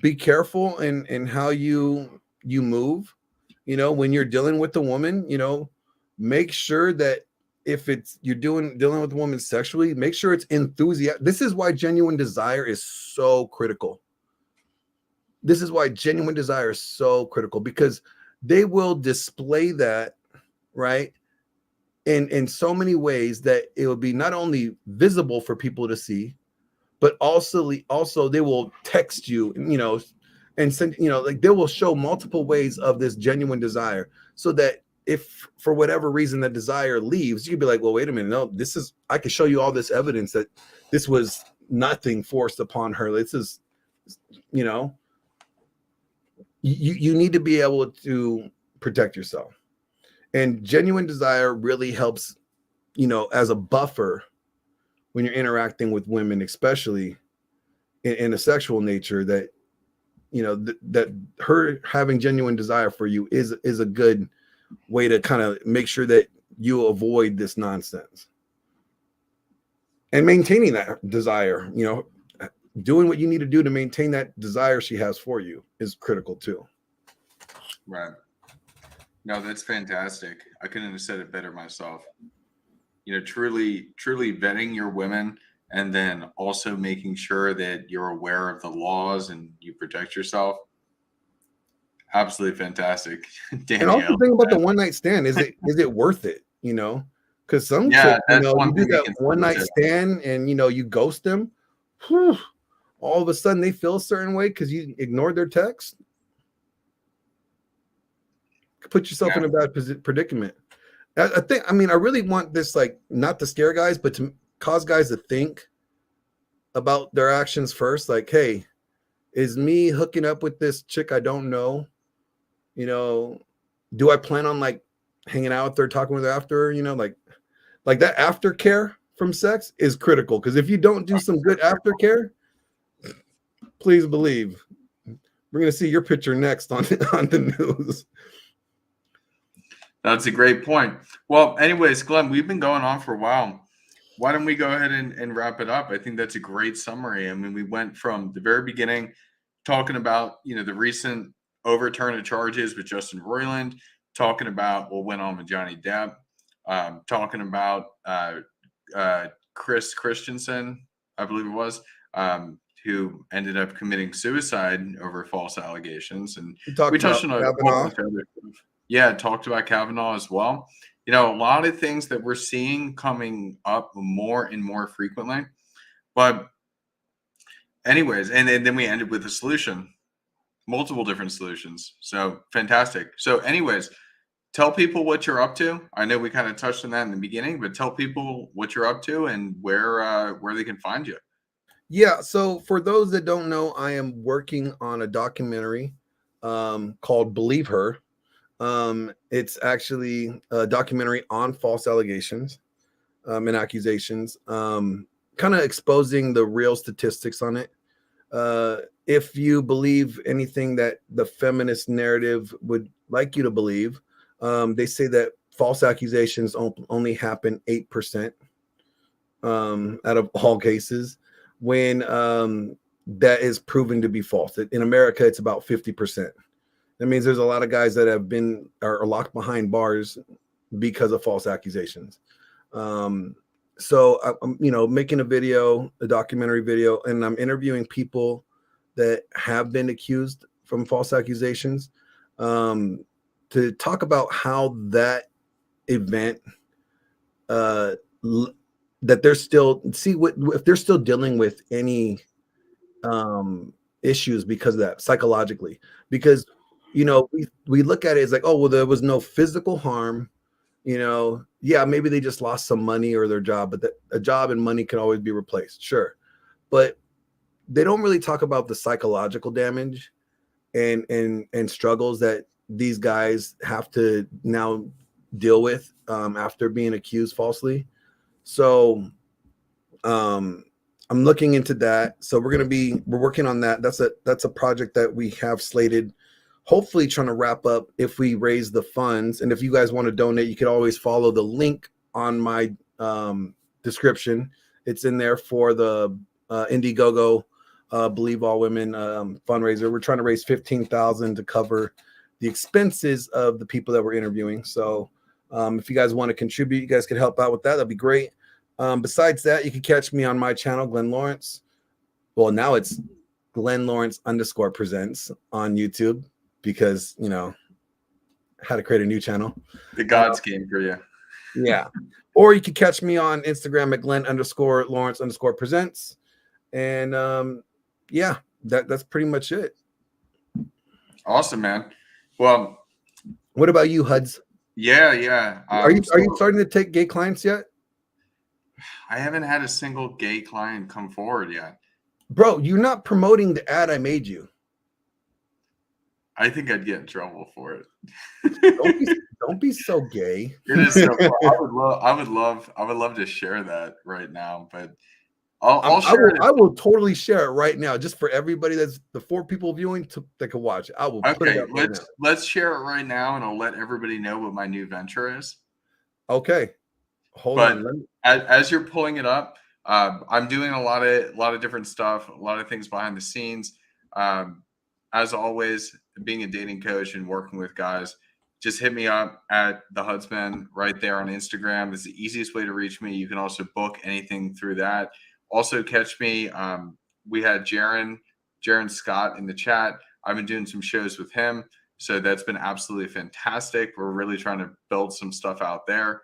be careful in how you move. When you're dealing with a woman, make sure that if you're dealing with a woman sexually, make sure it's enthusiastic. This is why genuine desire is so critical. Because they will display that, right, in so many ways that it will be not only visible for people to see, but also they will text you, and send, like, they will show multiple ways of this genuine desire, so that if for whatever reason that desire leaves, you could be like, well, wait a minute, no, I could show you all this evidence that this was nothing forced upon her. This is, you need to be able to protect yourself. And genuine desire really helps, as a buffer when you're interacting with women, especially in a sexual nature, that, that her having genuine desire for you is a good way to kind of make sure that you avoid this nonsense. And maintaining that desire, doing what you need to do to maintain that desire she has for you is critical too. Right. No, that's fantastic. I couldn't have said it better myself. Truly vetting your women, and then also making sure that you're aware of the laws and you protect yourself. Absolutely fantastic. And also think about the one night stand. Is it worth it? Because some chicks, you do that one night stand and you ghost them. Whew, all of a sudden they feel a certain way because you ignored their text. Put yourself in a bad predicament. I think, I mean, I really want this, like, not to scare guys, but to cause guys to think about their actions first. Like, hey, is me hooking up with this chick I don't know, you know, do I plan on like hanging out with her, talking with her after, you know, like that aftercare from sex is critical. Because if you don't do some good aftercare, please believe we're gonna see your picture next on the news. That's a great point. Well, anyways, Glenn, we've been going on for a while. Why don't we go ahead and wrap it up? I think that's a great summary. I mean, we went from the very beginning talking about, the recent overturn of charges with Justin Roiland, talking about what went on with Johnny Depp, talking about Chris Christensen, I believe it was, who ended up committing suicide over false allegations. And We talked we about touched on a whole Kavanaugh. bunch of other stuff. Yeah, talked about Kavanaugh as well. A lot of things that we're seeing coming up more and more frequently. But anyways, and then we ended with a solution, multiple different solutions. So fantastic. So anyways, tell people what you're up to. I know we kind of touched on that in the beginning, but tell people what you're up to and where they can find you. Yeah, so for those that don't know, I am working on a documentary called Believe Her. It's actually a documentary on false allegations and accusations, kind of exposing the real statistics on it. If you believe anything that the feminist narrative would like you to believe, they say that false accusations only happen 8% out of all cases, when that is proven to be false. In America, it's about 50%. That means there's a lot of guys that are locked behind bars because of false accusations. So I'm, making a documentary video, and I'm interviewing people that have been accused from false accusations, to talk about how that event, that they're still if they're still dealing with any issues because of that psychologically. Because we look at it as like, oh well, there was no physical harm. Yeah, maybe they just lost some money or their job, but a job and money can always be replaced, sure. But they don't really talk about the psychological damage and struggles that these guys have to now deal with after being accused falsely. So I'm looking into that. So we're working on that. That's a project that we have slated, hopefully trying to wrap up if we raise the funds. And if you guys want to donate, you can always follow the link on my description. It's in there for the Indiegogo Believe All Women fundraiser. We're trying to raise $15,000 to cover the expenses of the people that we're interviewing. So if you guys want to contribute, you guys can help out with that. That'd be great. Besides that, you can catch me on my channel, Glenn Lawrence. Well, now it's Glenn Lawrence _presents on YouTube, because I had to create a new channel. The gods came for you. Yeah. Or you can catch me on Instagram at Glenn _Lawrence _presents. And yeah, that's pretty much it. Awesome, man. Well, what about you, Huds? Yeah. Are you starting to take gay clients yet? I haven't had a single gay client come forward yet. Bro, you're not promoting the ad I made you. I think I'd get in trouble for it. Don't be so gay. It is so cool. I would love to share that right now, but I'll share it. I will totally share it right now, just for everybody that's the 4 people viewing that can watch it. I will put it up right now. Let's share it right now, and I'll let everybody know what my new venture is. Okay. Hold on. As you're pulling it up, I'm doing a lot of different stuff, a lot of things behind the scenes. As always, being a dating coach and working with guys, just hit me up at the Hudsman right there on Instagram. It's the easiest way to reach me. You can also book anything through that. Also catch me. We had Jaron Scott in the chat. I've been doing some shows with him, so that's been absolutely fantastic. We're really trying to build some stuff out there.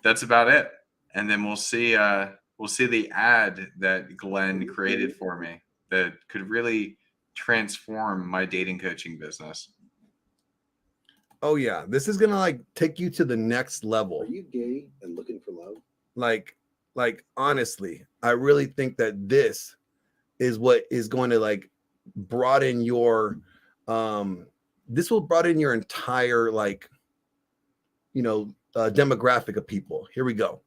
That's about it. And then we'll see the ad that Glenn created for me that could really transform my dating coaching business. Oh yeah, this is gonna like take you to the next level. Are you gay and looking for love? Like honestly, I really think that this is what is going to like broaden your this will broaden your entire like demographic of people. Here we go.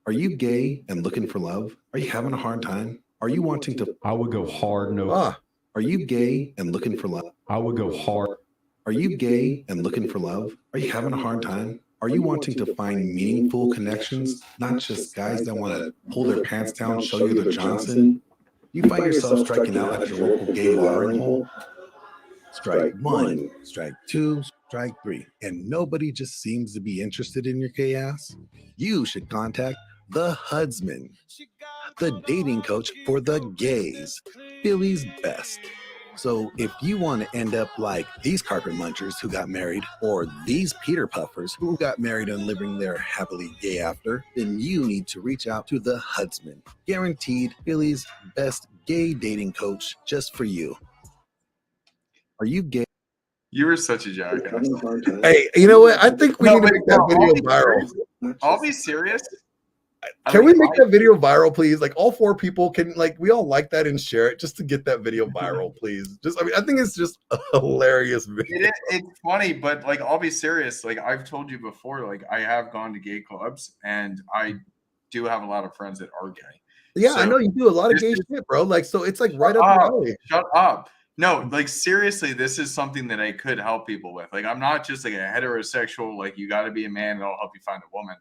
Are you gay and looking for love? Are you having a hard time? Are you wanting to? I would go hard no. Are you gay and looking for love? I would go hard. Are you gay and looking for love? Are you having a hard time? Are you wanting to find meaningful connections, not just guys that want to pull their pants down, show you the Johnson? You find yourself striking out at your local gay watering hole? Strike one, strike two, strike three, and nobody just seems to be interested in your gay ass? You should contact the Hudsman, the dating coach for the gays, Philly's best. So if you want to end up like these carpet munchers who got married, or these Peter Puffers who got married and living their happily gay after, then you need to reach out to the Hudsman, guaranteed Philly's best gay dating coach just for you. Are you gay? You were such a jackass. Hey, you know what? I think we need to make that video viral. I'll be serious. Can we make that video viral, please? Like all 4 people can, like, we all like that and share it just to get that video viral, please. Just, I mean, I think it's just a hilarious video. It's funny, but like, I'll be serious. Like I've told you before, like I have gone to gay clubs and I do have a lot of friends that are gay. Yeah, so, I know you do a lot of gay shit, bro. Like, so it's like right up your alley. Shut up. No, like seriously, this is something that I could help people with. Like, I'm not just like a heterosexual, like you got to be a man and I'll help you find a woman.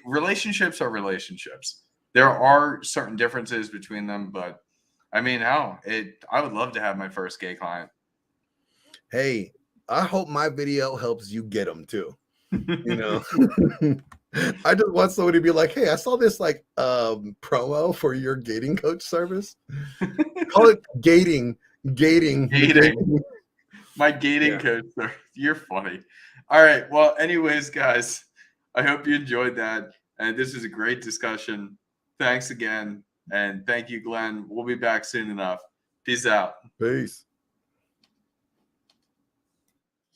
Relationships are relationships. There are certain differences between them, but I mean, I would love to have my first gay client. Hey, I hope my video helps you get them too. You know, I just want somebody to be like, hey, I saw this like promo for your gating coach service. Call it gating. My gating coach. You're funny. All right. Well, anyways, guys, I hope you enjoyed that. And this is a great discussion. Thanks again. And thank you, Glenn. We'll be back soon enough. Peace out. Peace.